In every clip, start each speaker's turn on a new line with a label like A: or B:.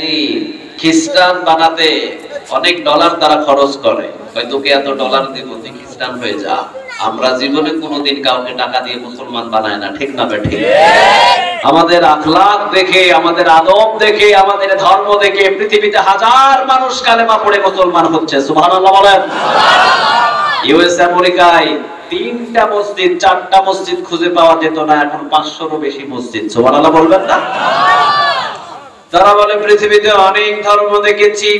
A: এই খ্রিস্টান বানাতে অনেক ডলার তারা খরচ করে, তোকে এত ডলার দিব তুই খ্রিস্টান হয়ে যা। আমরা জীবনে কোনোদিন কাউকে টাকা দিয়ে মুসলমান বানায় না, ঠিক না বেঠিক? আমাদের আখলাক দেখে, আমাদের আদব দেখে, আমাদের ধর্ম দেখে পৃথিবীতে হাজার মানুষ কালেমা পড়ে মুসলমান হচ্ছে। সুবহানাল্লাহ বলেন। ইউএস আমেরিকায় 3টা মসজিদ 4টা মসজিদ খুঁজে পাওয়া যেত না, এখন 500-রও বেশি মসজিদ। সুবহানাল্লাহ বলবেন না? তারা বলে পৃথিবীতে অনেক ধর্ম দেখেছি,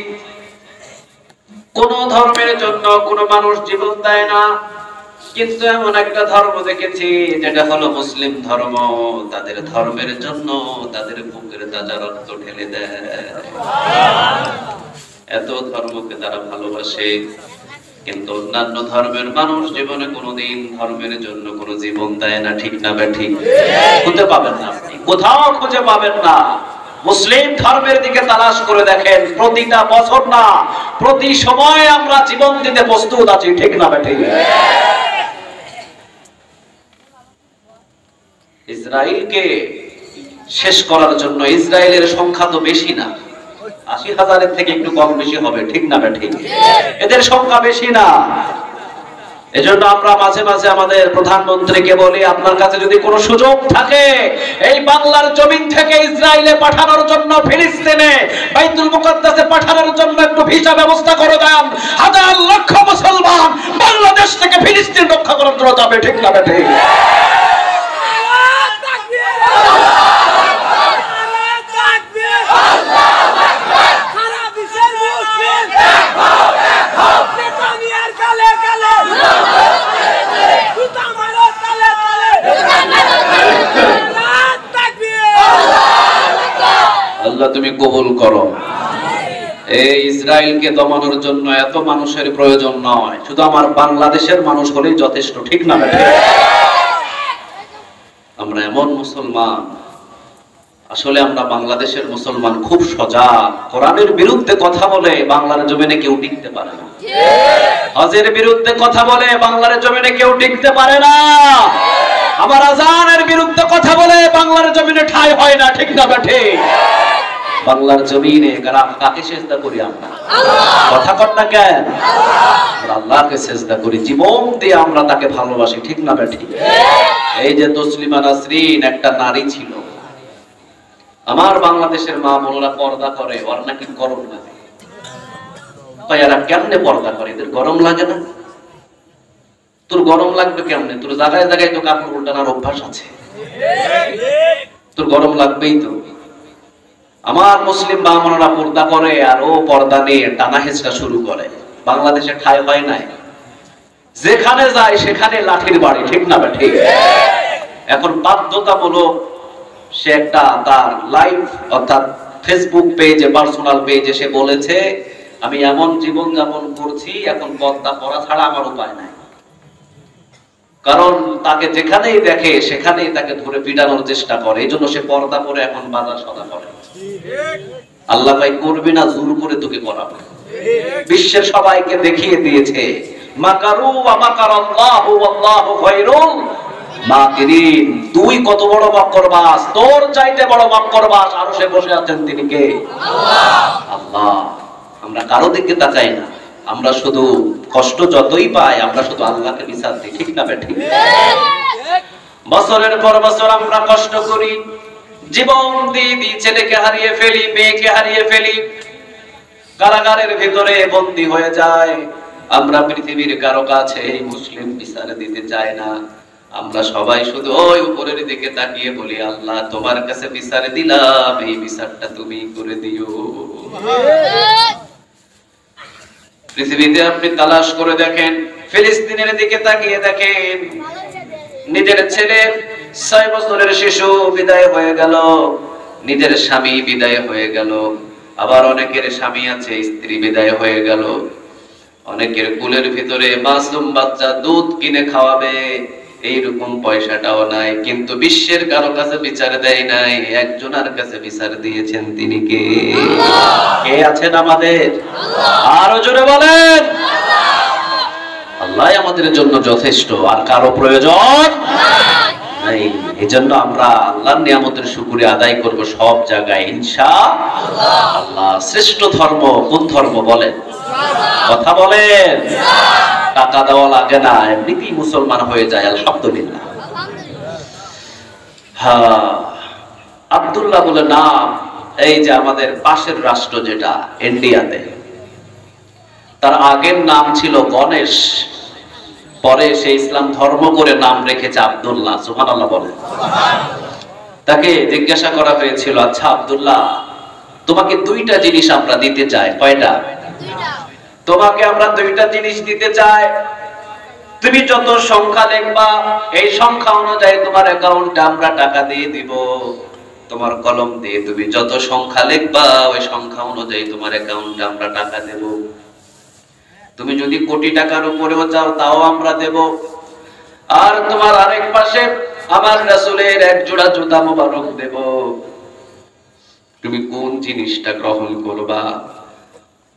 A: কোন ধর্মের জন্য কোন মানুষ জীবন দেয় না, কিন্তু এমন একটা ধর্ম দেখেছি যেটা হলো মুসলিম ধর্ম। তাদের ধর্মের জন্য তাদের বুকের তাজা রক্ত ঢেলে দেয়। এত ধর্মকে তারা ভালোবাসে, কিন্তু অন্যান্য ধর্মের মানুষ জীবনে কোনোদিন ধর্মের জন্য কোনো জীবন দেয় না, ঠিক না বেঠিক? খুঁজে পাবেন না, কোথাও খুঁজে পাবেন না। মুসলিম ধর্মের দিকে তালাশ করে দেখেন, প্রতিটা বছর না প্রতি সময় আমরা জীবন দিতে প্রস্তুত আছি, ঠিক না বেঠিক? ইসরায়েলকে শেষ করার জন্য, ইসরায়েলের সংখ্যা তো বেশি না, 80,000-এর থেকে একটু কম বেশি হবে, ঠিক না বেঠিক? এদের সংখ্যা বেশি না। এজন্য আমরা মাঝে মাঝে আমাদের প্রধানমন্ত্রীকে বলি, আপনার কাছে যদি কোনো সুযোগ থাকে এই বাংলার জমিন থেকে ইসরায়েলে পাঠানোর জন্য, ফিলিস্তিনে বাইতুল মুকাদ্দাসে পাঠানোর জন্য একটু ভিসা ব্যবস্থা করে দেন। হাজার লক্ষ মুসলমান বাংলাদেশ থেকে ফিলিস্তিন রক্ষা করার জন্য যাবে, ঠিক না বেঠিক? আল্লাহ তুমি কবুল করো। এই ইসরায়েলকে দমানোর জন্য এত মানুষের প্রয়োজন নয়, শুধু আমার বাংলাদেশের মানুষ হলেই যথেষ্ট, ঠিক না বেঠিক? আমরা এমন মুসলমান, আসলে আমরা বাংলাদেশের মুসলমান খুব সজাগ। কোরআনের বিরুদ্ধে কথা বলে বাংলার জমিনে কেউ টিকতে পারে না, হজের বিরুদ্ধে কথা বলে বাংলার জমিনে কেউ টিকতে পারে না, আবার আযানের বিরুদ্ধে কথা বলে বাংলার জমিনে ঠাঁই হয় না, ঠিক না বেঠিক? বাংলার জমিনে কাকে সেজদা করি আমরা? কথা কর না কেন? আমরা আল্লাহকে সেজদা করি, জীবন দিয়ে আমরা তাকে ভালোবাসি, ঠিক না বেঠিক? এই যে তসলিমা নাসরিন একটা নারী ছিল, আমার বাংলাদেশের মা বোনেরা পর্দা করে, ওর নাকি গরম লাগে। এরা কেমনে পর্দা করে? এদের গরম লাগে না? তোর গরম লাগবে কেমনে? তোর জায়গায় জায়গায় তো কাপড় উল্টানোর অভ্যাস আছে, তোর গরম লাগবেই তো। আমার মুসলিম মা বোনেরা পর্দা করে, আর ও পর্দা নিয়ে টানা হেঁচড়া শুরু করে। বাংলাদেশে ঠাঁই হয় নাই, যেখানে যায় সেখানে লাঠির বাড়ি, ঠিক না বেঠিক? এখন বাধ্যতামূলক সে একটা তার লাইভ অর্থাৎ ফেসবুক পেজে, পার্সোনাল পেজে সে বলেছে, আমি এমন জীবন যাপন করছি, এখন পর্দা করা ছাড়া আমার উপায় নাই। কারণ তাকে যেখানেই দেখে সেখানেই তাকে ধরে পিটানোর চেষ্টা করে, এই জন্য সে পর্দা করে এখন বাজার সদা করে। আল্লাহ ভাই করবি না, জোর করে তোকে করাবে। বিশ্বের সবাইকে দেখিয়ে দিয়েছে, মাকারু ওয়া মাকারাল্লাহু ওয়াল্লাহু খায়রুল মাকিরিন। তুই কত বড় মক্করবাজ, তোর চাইতে বড় মক্করবাজ আরশে বসে আছেন, তিনি কে? আল্লাহ। আমরা কারো দিকে তাকাই না, আমরা শুধু কষ্ট যতই পাই আমরা শুধু আল্লাহকে বিচার দিই, ঠিক না বেঠিক? বছরের পর বছর আমরা কষ্ট করি, জীবন দিয়ে দিই, ছেলেকে হারিয়ে ফেলি, মেয়েকে হারিয়ে ফেলি, কারাগারের ভিতরে বন্দী হয়ে যায়। আমরা পৃথিবীর কারো কাছে এই মুসলিম বিচার দিতে চাই না, আমরা সবাই শুধু ওই উপরের দিকে তাকিয়ে বলি, আল্লাহ তোমার কাছে বিচার দিলাম, এই বিচারটা তুমি করে দিও। পৃথিবীতে আপনি তালাশ করে দেখেন, ফিলিস্তিনের দিকে তাকিয়ে দেখেন, নিজের ছেলে 6 বছরের শিশু বিদায় হয়ে গেল, নিজের স্বামী বিদায় হয়ে গেল, আবার অনেকের স্বামী আছে, স্ত্রী বিদায় হয়ে গেল, অনেকের কুলের ভিতরে মাসুম বাচ্চা দুধ কিনে খাওয়াবে, এইরকম পয়সাটাও নাই, কিন্তু বিশ্বের কারো কাছে বিচার দেয় নাই, একজনের কাছে বিচার দিয়েছেন, তিনি কে? কে আছেন আমাদের? আরো জোরে বলেন। আল্লাহ আমাদের জন্য যথেষ্ট, আর কারো প্রয়োজন নাই। এজন্য আমরা আল্লাহর নিয়ামতের শুকরিয়া আদায় করব সব জায়গায় ইনশাআল্লাহ। শ্রেষ্ঠ ধর্ম কোন ধর্ম বলেন? কথা বলেন। টাকা দেওয়া লাগে না, এমনিতেই মুসলমান হয়ে যায়, আলহামদুলিল্লাহ। হ্যাঁ, আব্দুল্লাহ বলে নাম। এই যে আমাদের পাশের রাষ্ট্র যেটা ইন্ডিয়াতে, তার আগের নাম ছিল গণেশ, পরে সে ইসলাম ধর্ম করে নাম রেখেছে আব্দুল্লাহ। সুবহানাল্লাহ বলেন। তাকে জিজ্ঞাসা করা হয়েছিল, আচ্ছা আব্দুল্লাহ, তোমাকে দুইটা জিনিস আমরা দিতে চাই। কয়টা? তোমাকে আমরা দুইটা জিনিস দিতে চাই। তুমি যত সংখ্যা লিখবা এই সংখ্যা অনুযায়ী তোমার অ্যাকাউন্টে আমরা টাকা দিয়ে দিব। তোমার কলম দিয়ে তুমি যত সংখ্যা লিখবা ওই সংখ্যা অনুযায়ী তোমার অ্যাকাউন্টে আমরা টাকা দেব। তুমি যদি কোটি টাকার উপরেও চাও তাও আমরা দেব। আর তোমার আরেক পাশে আমার রাসূলের এক জোড়া জুতা মোবারক দেব। তুমি কোন জিনিসটা গ্রহণ করবা?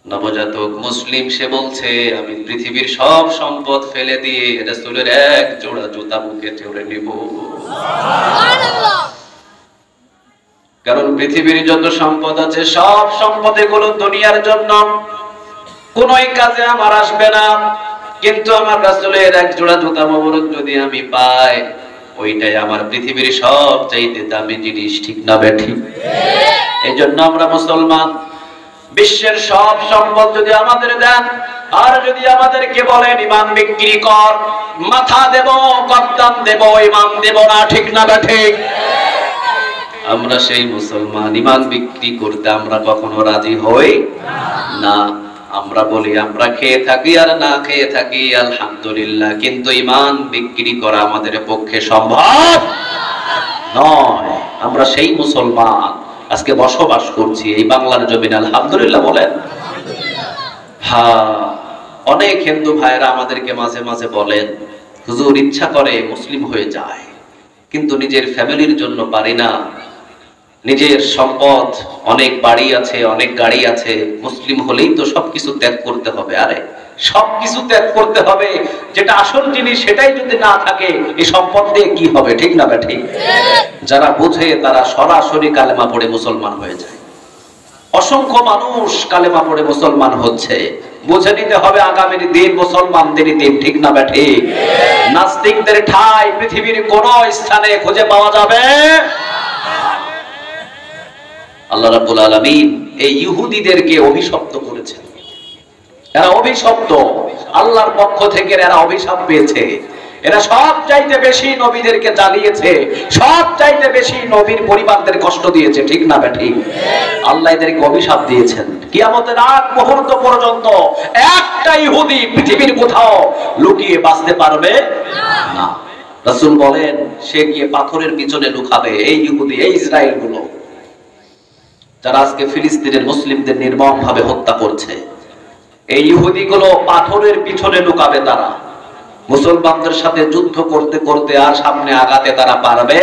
A: নবজাতক মুসলিম সে বলছে, আমি পৃথিবীর সব সম্পদ ফেলে দিয়ে রাসূলের এক জোড়া জুতা মুখে চড়ে নিব। কারণ পৃথিবীর যত সম্পদ আছে সব সম্পদ এগুলো দুনিয়ার জন্য, কোনোই কাজে আমার আসবে না। কিন্তু আমার রাসূলের এক জোড়া জুতা মোবারক যদি আমি পাই, ওইটাই আমার পৃথিবীর সব চাইতে দামি জিনিস। ঠিক না বেঠিক? এই জন্য আমরা মুসলমান, বিশ্বের সব সম্পদ যদি আমাদের দেন আর যদি আমাদেরকে বলেন ইমান বিক্রি কর, মাথা দেব, কদ্দাম দেব, ইমান দেব না। ঠিক না বেঠিক? আমরা সেই মুসলমান, ইমান বিক্রি করতে আমরা কখনো রাজি হই না। আমরা বলি আমরা খেয়ে থাকি আর না খেয়ে থাকি আলহামদুলিল্লাহ, কিন্তু ইমান বিক্রি করা আমাদের পক্ষে সম্ভব নয়। আমরা সেই মুসলমান আজকে বসবাস করছি এই বাংলার জমিনে, আলহামদুলিল্লাহ বলেন। হ্যাঁ, অনেক হিন্দু ভাইরা আমাদেরকে মাঝে মাঝে বলেন, হুজুর ইচ্ছা করে মুসলিম হয়ে যায়, কিন্তু নিজের ফ্যামিলির জন্য পারি না। নিজের সম্পদ, অনেক বাড়ি আছে, অনেক গাড়ি আছে, মুসলিম হলেই তো সবকিছু ত্যাগ করতে হবে। আরে সবকিছু ত্যাগ করতে হবে, যেটা আসল জিনিস সেটাই যদি না থাকে এই সম্পদ দিয়ে কি হবে? ঠিক না বেঠিক? যারা বুঝে তারা সরাসরি কালেমা পড়ে মুসলমান হয়ে যায়। অসংখ্য মানুষ কালেমা পড়ে মুসলমান হচ্ছে। বুঝে নিতে হবে আগামীর দিন মুসলমানদেরই দিন। ঠিক না বেঠিক? নাস্তিকদের ঠাঁই পৃথিবীর কোন স্থানে খুঁজে পাওয়া যাবে। আল্লাহ রাব্বুল আলামিন এই ইহুদিদেরকে অভিশপ্ত করেছেন। এরা অভিশপ্ত, আল্লাহর পক্ষ থেকে এরা অভিশাপ পেয়েছে। এরা সব চাইতে বেশি নবীদেরকে জ্বালিয়েছে, সব চাইতে বেশি নবীর পরিবারদের কষ্ট দিয়েছে। ঠিক না বেঠিক? আল্লাহ এদেরকে অভিশাপ দিয়েছেন। কিয়ামতের আগ মুহূর্ত পর্যন্ত একটা ইহুদি পৃথিবীর কোথাও লুকিয়ে বাঁচতে পারবে না। রাসূল বলেন, সে গিয়ে পাথরের পিছনে লুকাবে। এই ইহুদি, এই ইসরায়েল গুলো যারা আজকে ফিলিস্তিনের মুসলিমদের নির্মম ভাবে হত্যা করছে, এই ইহুদিগুলো পাথরের পিছনে লুকাবে। তারা মুসলমানদের সাথে যুদ্ধ করতে করতে আর সামনে আগাতে তারা পারবে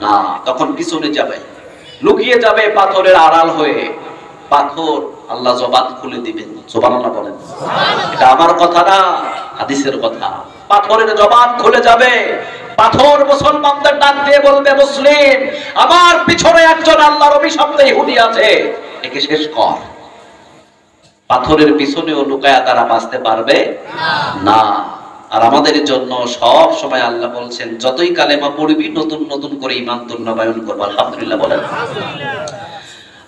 A: না। তখন পিছনে যাবে, লুকিয়ে যাবে পাথরের আড়াল হয়ে। পাথর আল্লাহ জবান খুলে দিবেন। সুবহানাল্লাহ বলেন। এটা আমার কথা না, হাদিসের কথা। পাথরের জবান খুলে যাবে, পাথর মুসলমানদের ডাক দিয়ে বলবে, মুসলিম, আমার পিছনে একজন আল্লাহর অভিশপ্ত ইহুদি আছে, একে শেষ কর। পাথরের পিছনেও লুকায়া তারা বাঁচতে পারবে না। আর আমাদের জন্য সব সময় আল্লাহ বলছেন, যতই কালেমা পড়বি নতুন নতুন করে ঈমান নবায়ন করব। আলহামদুলিল্লাহ বলেন।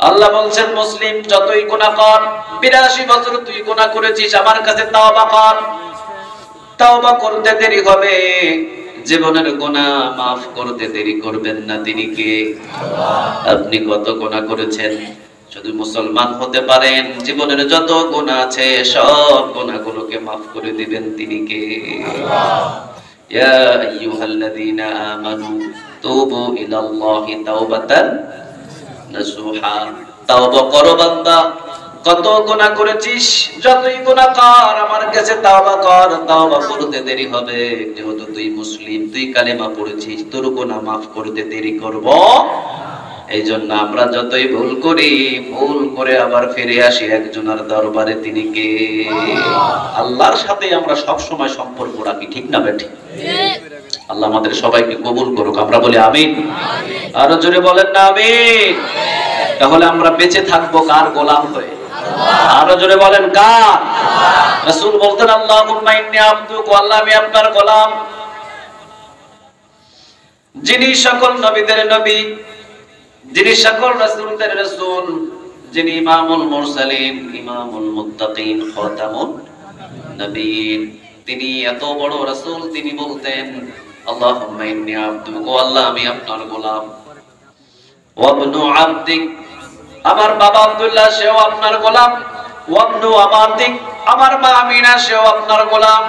A: আল্লাহ বলছেন, মুসলিম যতই গুনাহ কর, 82 বছর তুই গুনাহ করেছিস, আমার কাছে তাওবা কর। তাওবা করতে দেরি হবে, জীবনের গুনাহ মাফ করতে দেরি করবেন না। তিনি কে? আপনি কত গুনাহ করেছেন? যদি মুসলমান হতে পারেন, জীবনের যত গুনাহ আছে সব গুনাহগুলোকে মাফ করে দিবেন। তিনি কে? ইয়া আইয়ুহাল্লাযীনা আমানু তুবু ইলাল্লাহি তাওবাতান নাসুহা। তাওবা করো বান্দা, কত গুনাহ করেছিস, যতই গুনাহ কর, আমার কাছে তাওবা কর। তাওবা করতে দেরি হবে, যেহেতু তুই মুসলিম, তুই কালেমা পড়েছিস, তোর গুনাহ মাফ করতে দেরি করব। এই জন্য আমরা যতই ভুল করি, ভুল করে আবার ফিরে আসি একজনের দরবারে। তিনি কে? আল্লাহর সাথে আমরা সব সময় সম্পর্ক রাখি। ঠিক না বেঠিক? আল্লাহ আমাদের সবাইকে কবুল করুক। আমরা বলি আমিন। আরো জোরে বলেন না আমিন। তাহলে আমরা বেঁচে থাকবো কার গোলাম হয়ে? আরো জোরে বলেন কার? রাসূল বলতেন আল্লাহুম্মা ইন্নী আবদুক, আল্লাহ আমি আপনার গোলাম, যিনি সকল নবীদের নবী, যিনি সকল রাসূলদের রাসূল, যিনি ইমামুল মুরসালিন, ইমামুল মুত্তাকিন, খাতামুন নবীন, তিনি এত বড় রাসূল, তিনি বলতেন আল্লাহুম্মা ইন্নী আবদুক, আল্লাহ আমি আপনার গোলাম, ওয়াবনু আবদিক, আমার বাবা আব্দুল্লাহ সেও আপনার গোলাম, ওয়াবনু আমাতিক, আমার মা আমিনা সেও আপনার গোলাম,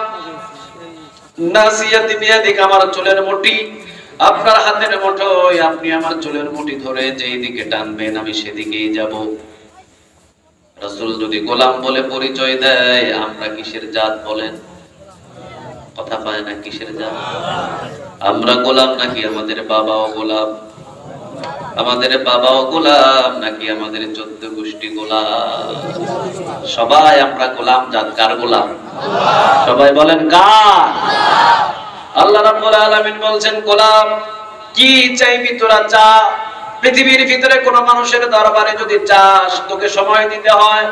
A: নাসিয়াতি বিয়াদিক, আমার চুলের মুঠি আপনার হাতের মুঠোয়, আপনি আমার চুলের মুঠি ধরে যেই দিকে টানবেন আমি সেদিকেই যাব। রাসূল যদি গোলাম বলে পরিচয় দেয়, আমরা কিসের জাত বলেন? কথা পায় না, কিসের জাত? আমরা গোলাম নাকি আমাদের বাবাও গোলাম? আমাদের বাবাও গোলাম নাকি আমাদের 14 গোষ্ঠী গোলাম? সবাই আমরা গোলাম জাত। কার গোলাম? সবাই বলেন কার? আল্লাহ রাব্বুল আলামিন বলছেন গোলাম কি চাইবি তোরা চা। পৃথিবীর ভিতরে কোন মানুষের দরবারে যদি চাস, তোকে সময় দিতে হয়।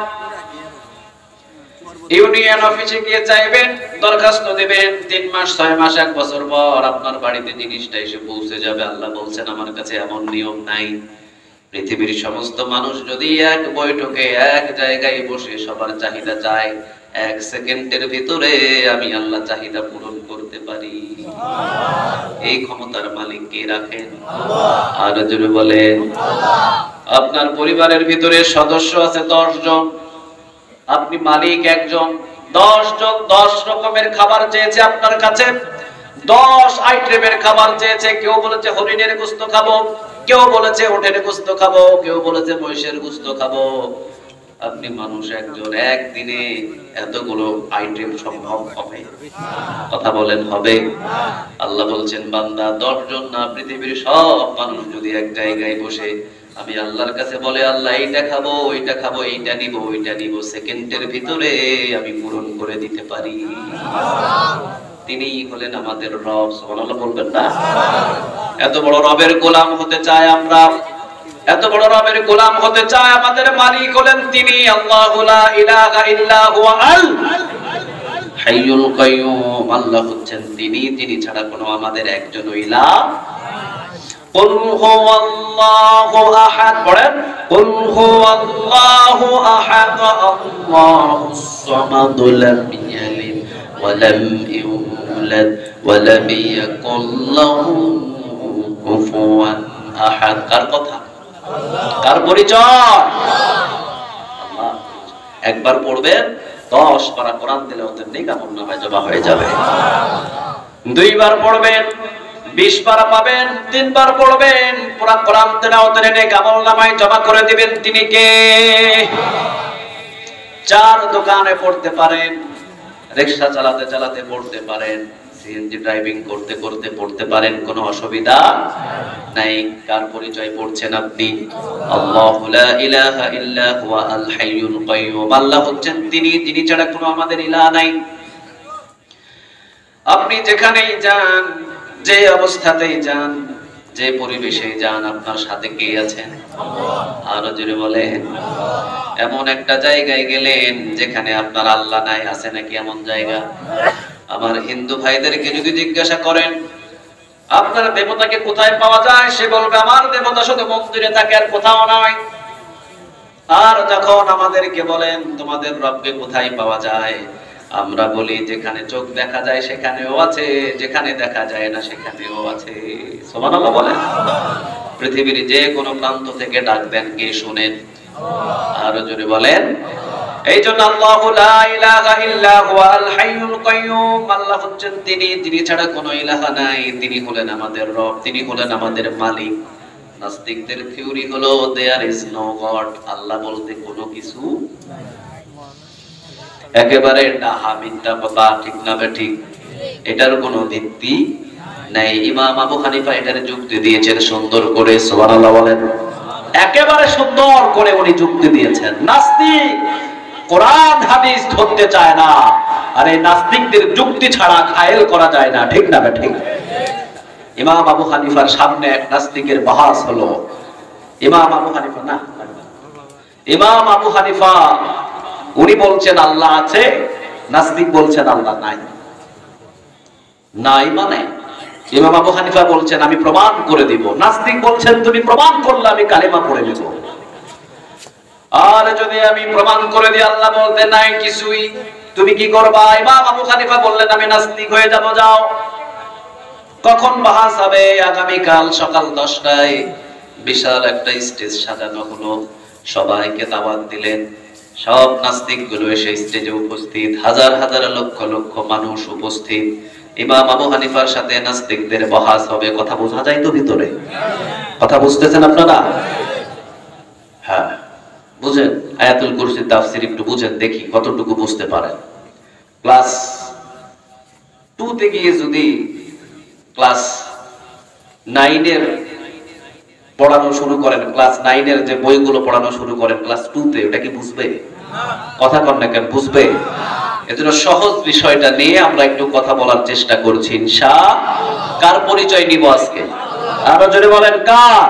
A: ইউনিয়ন অফিসে গিয়ে চাইবেন, দরখাস্ত দিবেন, 3 মাস 6 মাস 1 বছর পর আপনার বাড়িতে জিনিসটা এসে পৌঁছে যাবে। আল্লাহ বলছেন আমার কাছে এমন নিয়ম নাই। পৃথিবীর সমস্ত মানুষ যদি এক বৈঠকে এক জায়গায় বসে সবার চাহিদা চায়, 1 সেকেন্ডের ভিতরে আমি আল্লাহ চাহিদা পূরণ করতে পারি। এই ক্ষমতার মালিক কে রাখেন? আর জোরে বলেন। আপনার পরিবারের ভিতরে সদস্য আছে 10 জন, আপনি মালিক একজন। 10 জন 10 রকমের খাবার চেয়েছে আপনার কাছে, 10 আইটেমের খাবার চেয়েছে। কেউ বলেছে হরিণের গোশত খাবো, কেউ বলেছে উটের গোশত খাবো, কেউ বলেছে মহিষের গোশত খাবো। আপনি মানুষ একজন, একদিনে এতগুলো আইটেম সম্ভব হবে? কথা বলেন হবে? আল্লাহ বলছেন বান্দা 10 জন না, পৃথিবীর সব মানুষ যদি এক জায়গায় বসে আমি আল্লাহর কাছে বলে আল্লাহ এইটা খাবো, ওইটা খাবো, এইটা নিব, ওইটা নিব, সেকেন্ডের ভিতরে আমি পূরণ করে দিতে পারি। তিনি হলেন আমাদের রব। সুবহানাল্লাহ বলবেন না? এত বড় রবের গোলাম হতে চাই আমরা, এত বড় রবের গোলাম হতে চাই। আমাদের মালিক হলেন তিনি, আল্লাহু লা ইলাহা ইল্লা হুয়া আল হাইয়ুল কাইয়ুম। আল্লাহ হচ্ছেন তিনি, তিনি ছাড়া কোনো আমাদের একজনও ইলাহ। কুল হুয়াল্লাহু আহাদ, বলেন কুল হুয়াল্লাহু আহাদ আল্লাহুস সামাদ লাম ইয়ালিদ ওয়া লাম ইউলাদ ওয়া লাম ইয়াকুল লাহু কুফুয়ান আহাদ। কার কথা? কার পরিচয়? আল্লাহ। একবার পড়বেন 10 পারা কোরআন তেলাওয়াতের নেক আমলনামায় জমা হয়ে যাবে। 2 বার পড়বেন 20 পারা পাবেন। 3 বার পড়বেন পুরা কোরআন তেলাওয়াতের নেক আমলনামায় জমা করে দিবেন। তিনি কে? 4 দোকানে পড়তে পারেন, রিকশা চালাতে চালাতে পড়তে পারেন, সিএনজি ড্রাইভিং করতে করতে পড়তে পারেন, কোনো অসুবিধা নাই। কার পরিচয় পড়ছেন আপনি? আল্লাহু লা ইলাহা ইল্লা হুয়া আল হাইয়ুল কাইয়ুম। আল্লাহ হচ্ছেন তিনি, যিনি ছাড়া কোনো আমাদের ইলাহ নাই। আপনি যেখানেই যান, যে অবস্থাতেই যান, যে পরিবেশেই যান, আপনার সাথে কে আছেন? আরো জোরে বলেন। এমন একটা জায়গায় গেলেন যেখানে আপনার আল্লাহ নাই, আছে নাকি এমন জায়গা? আমার হিন্দু ভাইদেরকে যদি জিজ্ঞাসা করেন আপনার দেবতাকে কোথায় পাওয়া যায়, সে বলবে আমার দেবতা শুধু মন্দিরে থাকে আর কোথাও নয়। আর যখন আমাদেরকে বলেন তোমাদের রবকে কোথায় পাওয়া যায়, আমরা বলি যেখানে চোখ দেখা যায় সেখানেও আছে, যেখানে দেখা যায় না সেখানেও আছে। সুবহানাল্লাহ বলেন। পৃথিবীর যে কোনো প্রান্ত থেকে ডাক দেন, কে শুনেন? আরো জোরে বলেন। এই জন্য আল্লাহু লা ইলাহা ইল্লা হুয়া আল হাইয়ুল কাইয়ুম। আল্লাহ হচ্ছেন তিনি, যিনি ছাড়া কোনো ইলাহা নাই। তিনি হলেন আমাদের রব, তিনি হলেন আমাদের মালিক। নাস্তিকদের থিওরি হলো দেয়ার ইজ নো গড, আল্লাহ বলতে কোনো কিছু একেবারে ডাহা মিথ্যা কথা, ঠিক না ঠিক? এটার কোনো ভিত্তি নাই। ইমাম আবু হানিফা এটার যুক্তি দিয়েছেন সুন্দর করে। সুবহানাল্লাহ বলেন। একেবারে সুন্দর করে উনি যুক্তি দিয়েছেন। নাস্তিক কোরআন হাদিস ধরতে চায় না, আর এই নাস্তিকদের যুক্তি ছাড়া ঘায়েল করা যায় না, ঠিক না ঠিক? ইমাম আবু হানিফার সামনে এক নাস্তিকের বাহাস হলো। ইমাম আবু হানিফা না ইমাম আবু হানিফা উনি বলছেন আল্লাহ আছে, নাস্তিক বলছেন আল্লাহ নাই। নাই মানে ইমাম আবু হানিফা বলছেন আমি প্রমাণ করে দিব, নাস্তিক বলছেন তুমি প্রমাণ করলে আমি কালেমা পড়ে নেব। আর যদি আমি প্রমাণ করে দিই আল্লাহ বলতে নাই কিছুই, তুমি কি করবা? ইমাম আবু হানিফা বললেন আমি নাস্তিক হয়ে যাব। যাও, কখন বাহাস হবে? আগামীকাল সকাল 10টায় বিশাল একটা স্টেজ সাজানো হলো, সবাইকে দাওয়াত দিলেন। সব নাস্তিক গুলো এসে স্টেজে উপস্থিত, হাজার হাজার লক্ষ লক্ষ মানুষ উপস্থিত। ইমাম আবু হানিফার সাথে নাস্তিকদের বহাস হবে। কথা বোঝা যায় তো ভিতরে? কথা বুঝতেছেন আপনারা? হ্যাঁ, বুঝেন। আয়াতুল কুরসির তাফসীর একটু বুঝেন, দেখি কতটুকু বুঝতে পারেন। ক্লাস 2 তে গিয়ে যদি ক্লাস 9 এর পড়ানো শুরু করেন, ক্লাস 9 এর যে বইগুলো পড়ানো শুরু করেন ক্লাস 2 তে, ওটা কি বুঝবে? কথা কন না কেন? বুঝবে? এজন্য সহজ বিষয়টা নিয়ে আমরা একটু কথা বলার চেষ্টা করছি ইনশাআল্লাহ। কার পরিচয় নিব আজকে? আরো জোরে বলেন, কার?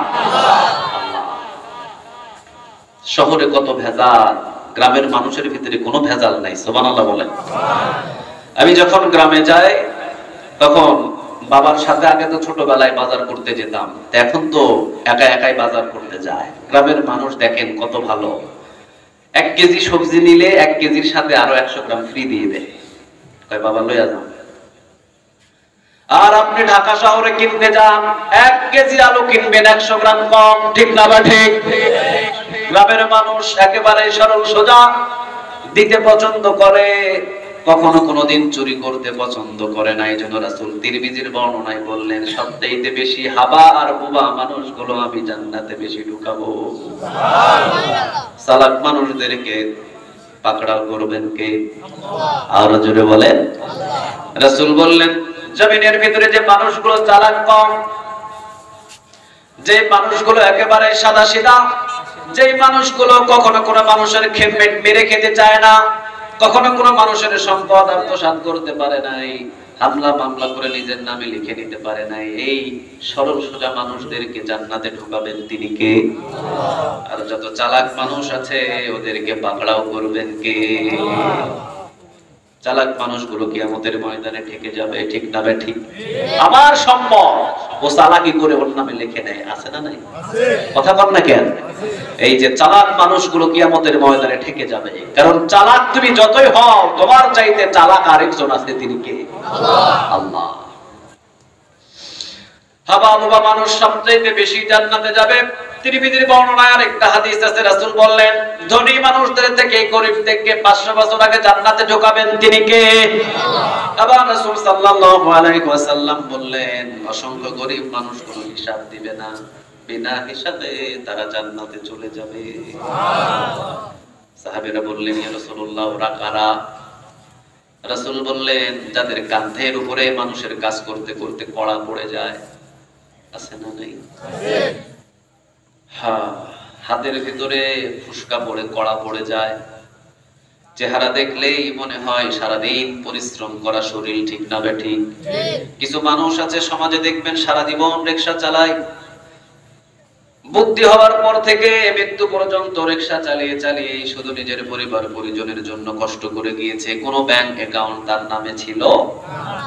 A: শহরে কত ভেজাল, গ্রামের মানুষের ভিতরে কোনো ভেজাল নাই। সুবহানাল্লাহ বলেন। আমি যখন গ্রামে যাই তখন বাবার সাথে, আগে তো ছোটবেলায় বাজার করতে যেতাম, এখন তো একা একাই বাজার করতে যায়। গ্রামের মানুষ দেখেন কত ভালো, 1 কেজি সবজি নিলে 1 কেজির সাথে আরো 100 গ্রাম ফ্রি দিয়ে দেয়। কয় বাবা লইয়া যাও। আর আপনি ঢাকা শহরে কিনতে যান, 1 কেজি আলু কিনবেন 100 গ্রাম কম। ঠিক না বা ঠিক? গ্রামের মানুষ একেবারে সরল সোজা, দিতে পছন্দ করে, কখনো কোনোদিন চুরি করতে পছন্দ করে না। এইজন্য রাসূল তিরমিজির বর্ণনায় বললেন সবচাইতে বেশি হাবা আর বুবা মানুষগুলো আমি জান্নাতে বেশি ঢুকাবো। সুবহানাল্লাহ। চালাক মানুষদেরকে পাকড়াও করবেন কে? আল্লাহ। আর জোরে বলেন আল্লাহ। রাসূল বললেন জমিনের ভিতরে যে মানুষগুলো চালাক কম, যে মানুষগুলো একেবারে সাদাসিধা, যে মানুষগুলো কখনো কোনো মানুষের খেপমেট মেরে খেতে চায় না, কখনো কোনো মানুষের সম্পদ আত্মসাৎ করতে পারে নাই, হামলা মামলা করে নিজের নামে লিখে নিতে পারে নাই, এই সরল সোজা মানুষদেরকে জান্নাতে ঢোকাবেন তিনি কে? আল্লাহ। আর যত চালাক মানুষ আছে ওদেরকে পাকড়াও করবেন কে? চালাক মানুষগুলো কিয়ামতের ময়দানে ঠেকে যাবে। ঠিক না বে ঠিক? আমার সম্পদ ও চালাকি করে ওর নামে লিখে নেয়, আছে না নাই? আছে। কথা বল না কেন? এই যে চালাক মানুষগুলো কিয়ামতের ময়দানে ঠেকে যাবে, কারণ চালাক তুমি যতই হও, তোমার চাইতে চালাক আরেকজন আছে, তিনি কে? আল্লাহ। আল্লাহ। হাবা বুবা মানুষ সবচেয়ে বেশি জান্নাতে যাবে। তিরমিজির বর্ণনায় আরেকটা হাদিস আছে, রাসূল বললেন ধনী মানুষদের থেকে গরীবদেরকে 500 বছর আগে জান্নাতে ঢোকাবেন তিনি কে? আল্লাহ। আবার রাসূল সাল্লাল্লাহু আলাইহি ওয়াসাল্লাম বললেন অসংখ্য গরীব মানুষ কোনো হিসাব দিবে না, বিনা হিসাবে তারা জান্নাতে চলে যাবে। সুবহানাল্লাহ। সাহাবীরা বললেন ইয়া রাসূলুল্লাহ ওরা কারা? রাসূল বললেন যাদের কাঁধের উপরে মানুষের কাজ করতে করতে কড়া পড়ে যায়, আছে না নাই? আছে। হ্যাঁ, হাতের ভিতরে ফুসকা পড়ে কড়া পড়ে যায়, চেহারা দেখলেই মনে হয় সারাদিন পরিশ্রম করা শরীর। ঠিক না বে ঠিক? কিছু মানুষ আছে সমাজে দেখবেন সারা জীবন রিকশা চালায়, বুদ্ধি হওয়ার পর থেকে মৃত্যু পর্যন্ত রিকশা চালিয়ে চালিয়ে শুধু নিজের পরিবার পরিজনের জন্য কষ্ট করে গিয়েছে, কোনো ব্যাংক অ্যাকাউন্ট তার নামে ছিল না।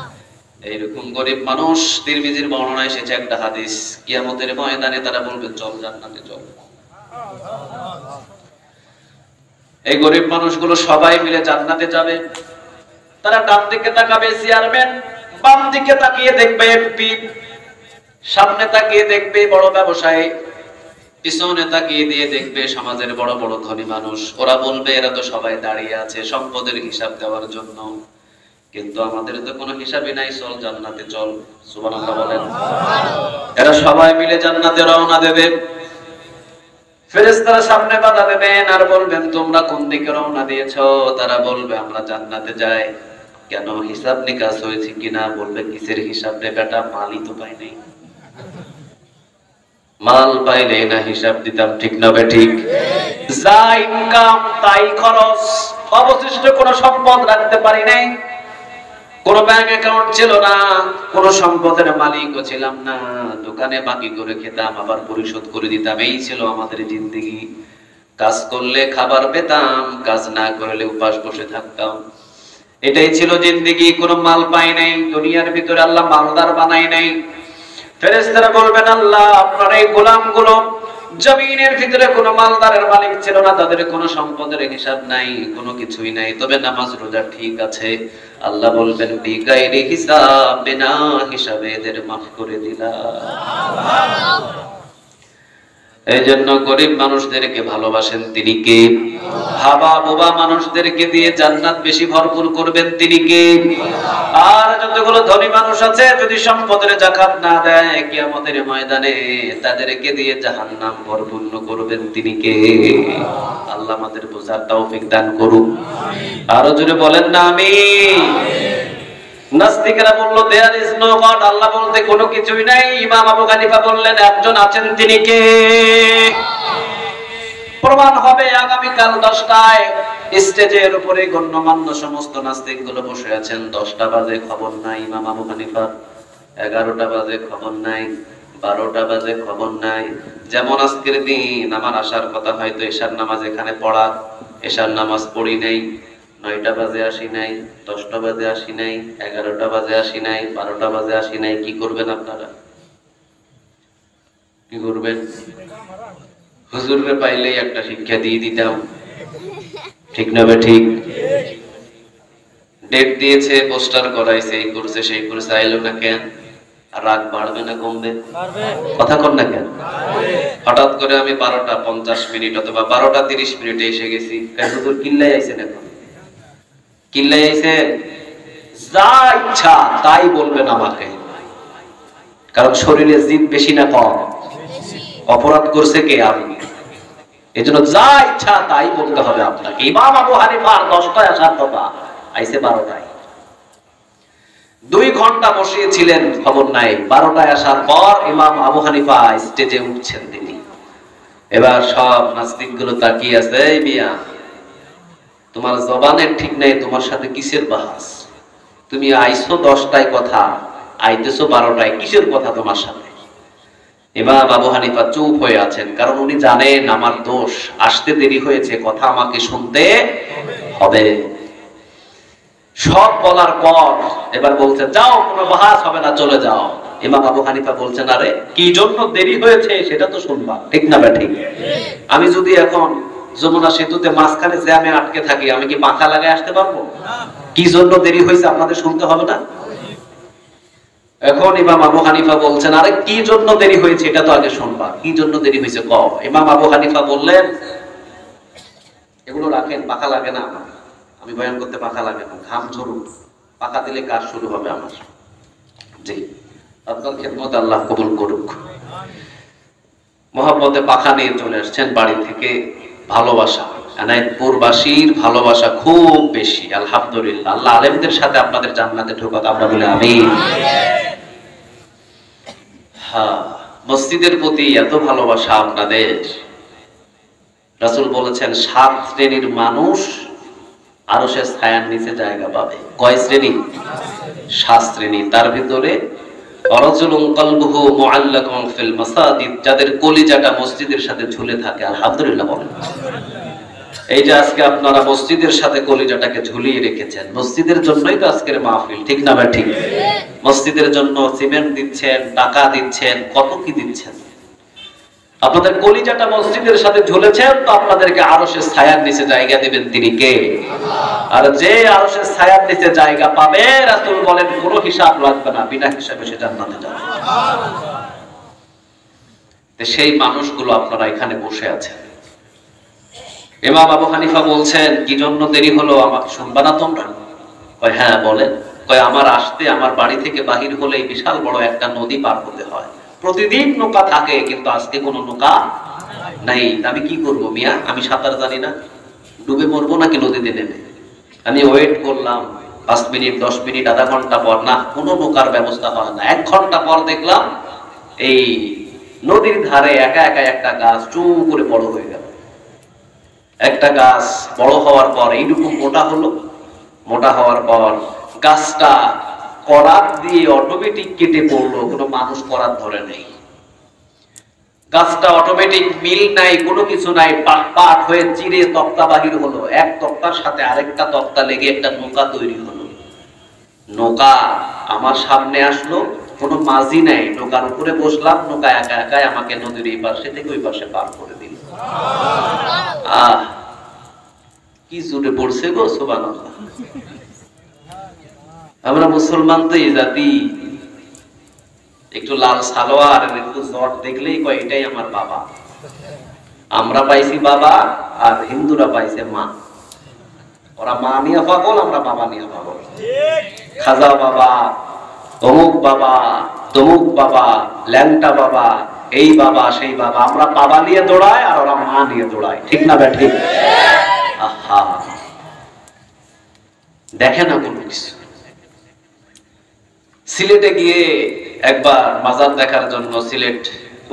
A: এইরকম গরিব মানুষ, তিরমিজির বর্ণনায় এসেছে একটা হাদিস, কিয়ামতের ময়দানে তারা বলবে চল জান্নাতে চল। এই গরিব মানুষগুলো সবাই মিলে জান্নাতে যাবে। তারা ডান দিকে তাকাবে চেয়ারম্যান, বাম দিকে তাকিয়ে দেখবে এমপি, সামনে তাকিয়ে দেখবে বড় ব্যবসায়ী, পিছনে তাকিয়ে দিয়ে দেখবে সমাজের বড় বড় ধনী মানুষ। ওরা বলবে এরা তো সবাই দাঁড়িয়ে আছে সম্পদের হিসাব দেওয়ার জন্য, কিন্তু আমাদের তো কোনো হিসাবই নাই, চল জান্নাতে চল। সুবহানাল্লাহ বলেন। এরা সবাই মিলে জান্নাতে রওনা দেবে। ফেরেশতারা সামনে বাধা দেবেন আর বলবেন তোমরা কোন দিকে রওনা দিয়েছো? তারা বলবে আমরা জান্নাতে যাই। কেন, হিসাব নিকাশ হয়েছে কিনা? বলবে কিসের হিসাব রে বেটা, মালই তো পাই নাই। মাল পাইলে না হিসাব দিতাম। ঠিক না বে ঠিক? যা ইনকাম তাই খরচ, অবশিষ্ট কোনো সম্পদ রাখতে পারি নাই, কোন ব্যাংক অ্যাকাউন্ট ছিল না, কোন সম্পদের মালিকও ছিলাম না, দোকানে বাকি করে খেতাম আবার পরিশোধ করে দিতাম, এই ছিল আমাদের জিন্দেগি। কাজ করলে খাবার পেতাম, কাজ না করলে উপাস বসে থাকতাম। এটাই ছিল জিন্দেগি। কোনো মাল পাই নাই দুনিয়ার ভিতরে, আল্লাহ মালদার বানাই নাই। ফেরেশতারা বলবেন, আল্লাহ আপনার এই গোলামগুলো জমিনের ভিতরে কোনো মালদারের মালিক ছিল না, তাদের কোনো সম্পদের হিসাব নাই, কোনো কিছুই নাই, তবে নামাজ রোজা ঠিক আছে। আল্লাহ বলবেন, বিগাইরি হিসাব, বিনা হিসাবে এদের মাফ করে দিলাম। এই জন্য গরিব মানুষদেরকে ভালোবাসেন তিনি কে? হাবা বোবা মানুষদেরকে দিয়ে জান্নাত বেশি ভরপুর করবেন তিনি কে? আর যতগুলো ধনী মানুষ আছে যদি সম্পদের যাকাত না দেয়, কিয়ামতের ময়দানে তাদেরকে দিয়ে জাহান্নাম ভরপুর করবেন তিনি কে? আল্লাহ আমাদের বোঝার তৌফিক দান করুন। আরো জোরে বলেন না আমিন। নাস্তিকরা বলল দেয়ার ইজ নো গড, আল্লাহ বলতে কোনো কিছুই নাই। ইমাম আবু হানিফা বললেন একজন আছেন তিনি কে? প্রমাণ হবে আগামীকাল 10টায় স্টেজের উপরে গণ্যমান্য সমস্ত নাস্তিকগুলো বসে আছেন। 10টা বাজে খবর নাই ইমাম আবু হানিফার, 11টা বাজে খবর নাই, 12টা বাজে খবর নাই। যেমন আজকের দিন আমার আসার কথা হয়তো এশার নামাজ এখানে পড়া, এশার নামাজ পড়ি নাই, 9টা বাজে আসি নাই, 10টা বাজে আসি নাই, 11টা বাজে আসি নাই, 12টা বাজে আসি নাই। কি করবেন আপনারা? কি করবেন? হুজুরকে পাইলেই একটা শিক্ষা দিয়ে দিতাম, ঠিক না বে ঠিক? ডেট দিয়েছে, পোস্টার করাইছে, এই করছে সেই করছে, আইলো না কেন? রাগ বাড়বে না কমবে? কথা কর না কেন? হঠাৎ করে আমি 12টা 50 মিনিট অথবা 12টা 30 মিনিটে এসে গেছি, হুজুর কিল্লাই আইছেন, এখন কিল্লাই আইছে, যা ইচ্ছা তাই বলবেন আমাকে, কারণ শরীরে জিদ বেশি না কম? অপরাধ করছে কে? আমি। এজন্য যা ইচ্ছা তাই বলতে হবে আপনাকে। ইমাম আবু হানিফার 10টায় আসার কথা, আইছে 12টায়। 2 ঘন্টা বসিয়েছিলেন, খবর নাই। 12টায় আসার পর ইমাম আবু হানিফা স্টেজে উঠছেন তিনি। এবার সব নাস্তিকগুলো তাকিয়ে আছে, এই মিয়া তোমার জবানের ঠিক নাই, তোমার সাথে কিসের বাহাস? তুমি আইছো 10টায় কথা, আইতেছো 12টায়, কিসের কথা তোমার সাথে? ইমাম আবু হানিফা চুপ হয়ে আছেন, কারণ উনি জানেন আমার দোষ, আসতে দেরি হয়েছে, কথা আমাকে শুনতে হবে। সব বলার পর এবার বলছেন, যাও, কোনো বাহাস হবে না, চলে যাও। ইমাম আবু হানিফা বলছেন, আরে কি জন্য দেরি হয়েছে সেটা তো শুনবা, ঠিক না বে ঠিক? আমি যদি এখন যমুনা সেতুতে মাঝখানে জ্যামে আটকে থাকি, আমি কি পাখা লাগায় আসতে পারবো? কি জন্য দেরি হয়েছে আপনাদের শুনতে হবে না? এখন ইমাম আবু হানিফা বলছেন, আরে কি জন্য দেরি হয়েছে এটা তো আগে শুনবা, কি জন্য দেরি হয়েছে কও। ইমাম আবু হানিফা বললেন, এগুলো রাখেন, পাখা লাগে না আমার, আমি বয়ান করতে পাখা লাগে না, ঘাম ঝরুক, পাখা দিলে কাজ শুরু হবে আমার। জি, আপনার খেদমত আল্লাহ কবুল করুক। মহব্বতে পাখা নিয়ে চলে আসছেন বাড়ি থেকে। ভালোবাসা, এনায়েতপুরবাসীর ভালোবাসা খুব বেশি, আলহামদুলিল্লাহ। আল্লাহ আলেমদের সাথে আপনাদের জান্নাতে ঢোকাক, আমরা বলি আমিন। হ্যাঁ, মসজিদের প্রতি এত ভালোবাসা আপনাদের। রাসূল বলেছেন 7 শ্রেণীর মানুষ আরশের ছায়ার নিচে জায়গা পাবে। কয় শ্রেণী? 7 শ্রেণী। তার ভিতরে রাজুলুন কলবুহু মুআল্লাকুন ফিল মাসাজিদ, যাদের কলিজাটা মসজিদের সাথে ঝুলে থাকে। আলহামদুলিল্লাহ বলেন। এই যে আজকে আপনারা মসজিদের সাথে কলিজাটাকে ঝুলিয়ে রেখেছেন, মসজিদের জন্যই তো আজকের মাহফিল, ঠিক না ভাই? ঠিক। মসজিদের জন্য সিমেন্ট দিচ্ছেন, টাকা দিচ্ছেন, কত কি দিচ্ছেন। আপনাদের কলিজাটা মসজিদের সাথে ঝুলেছেন, তো আপনাদেরকে আরশের ছায়ার নিচে জায়গা দিবেন তিনি কে? আর যে আরশের ছায়ার নিচে জায়গা পাবে, রাসূল বলেন কোনো হিসাব লাগবে না, বিনা হিসাবে সে জান্নাতে যাবে। সেই মানুষগুলো আপনারা এখানে বসে আছেন। ইমাম আবু হানিফা বলছেন, কি জন্য দেরি হলো আমাকে শুনবা না তোমরা? কয় হ্যাঁ বলেন। কয় আমার আসতে, আমার বাড়ি থেকে বাহির হলে বিশাল বড় একটা নদী পার হতে হয়, প্রতিদিন নৌকা থাকে, কিন্তু আজকে কোনো নৌকা নাই। আমি কি করবো মিয়া? আমি সাঁতার জানি না, ডুবে মরবো নাকি নদীতে নেমে? আমি ওয়েট করলাম 5 মিনিট, 10 মিনিট, আধা ঘন্টা পর, না, কোনো নৌকার ব্যবস্থা হয় না। 1 ঘন্টা পর দেখলাম এই নদীর ধারে একা একা একটা গাছ চু করে বড় হয়ে গেল। একটা গাছ বড় হওয়ার পর এইরকম মোটা হলো, মোটা হওয়ার পর গাছটা করাত দিয়ে অটোমেটিক কেটে পড়লো, কোনো মানুষ করাত ধরে নেই। কাজটা অটোমেটিক, মিল নাই, কোনো কিছু নাই, পাট হয়ে চিরে তক্তা বাহির হলো, এক তক্তার সাথে আরেকটা তক্তা লেগে একটা নৌকা তৈরি হলো। নৌকা আমার সামনে আসলো, কোনো মাঝি নাই, নৌকার উপরে বসলাম, নৌকা একা একাই আমাকে নদীর এই পাশে থেকে ওই পাশে পার করে দিল। আহ কি জোরে পড়ছে গো, সুবহানাল্লাহ। আমরা মুসলমান তো এই জাতি, একটু লাল সালোয়ার একটু জট দেখলেই কয় এটাই আমার বাবা। আমরা পাইছি বাবা আর হিন্দুরা পাইছে মা। ওরা মা নিয়ে পাগল, আমরা বাবা নিয়ে পাগল। খাজা বাবা, অমুক বাবা, তমুক বাবা, ল্যাংটা বাবা, এই বাবা সেই বাবা। আমরা বাবা নিয়ে দৌড়াই আর ওরা মা নিয়ে দৌড়ায়, ঠিক না ব্যাঠিক? আহা, দেখে না কোনো কিছু। সিলেটে গিয়ে একবার মাজার দেখার জন্য সিলেট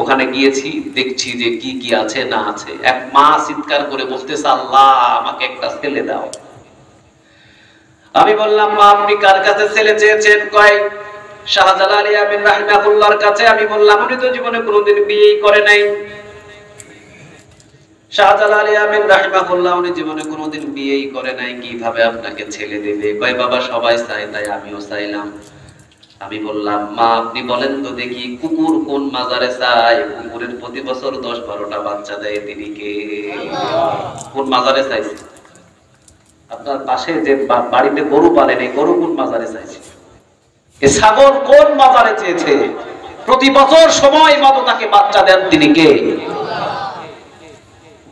A: ওখানে গিয়েছি, দেখছি যে কি কি আছে না আছে। এক মা চিৎকার করে বলতেছে, আল্লাহ আমাকে একটা ছেলে দাও। আমি বললাম, মা আপনি কার কাছে ছেলে চেয়েছেন? কয় শাহজালাল আমিন রাহিমাহুল্লাহর কাছে। আমি বললাম, উনি তো জীবনে কোনোদিন বিয়েই করে নাই। শাহজালাল আমিন রাহিমাহুল্লাহ উনি জীবনে কোনোদিন বিয়েই করে নাই, কিভাবে আপনাকে ছেলে দেবে? কয় বাবা সবাই চায়, তাই আমিও চাইলাম। আমি বললাম, মা আপনি বলেন তো দেখি, কুকুর কোন মাজারে চায়? কুকুরের প্রতি বছর 10-12টা বাচ্চা দেয়, তিনি কে? কোন মাজারে চাইছে? আপনার পাশে যে বাড়িতে গরু পালেন, এই গরু কোন মাজারে চাইছে? এ ছাগল কোন মাজারে চেয়েছে? প্রতি বছর সময় মতো তাকে বাচ্চা দেন, তিনি কে?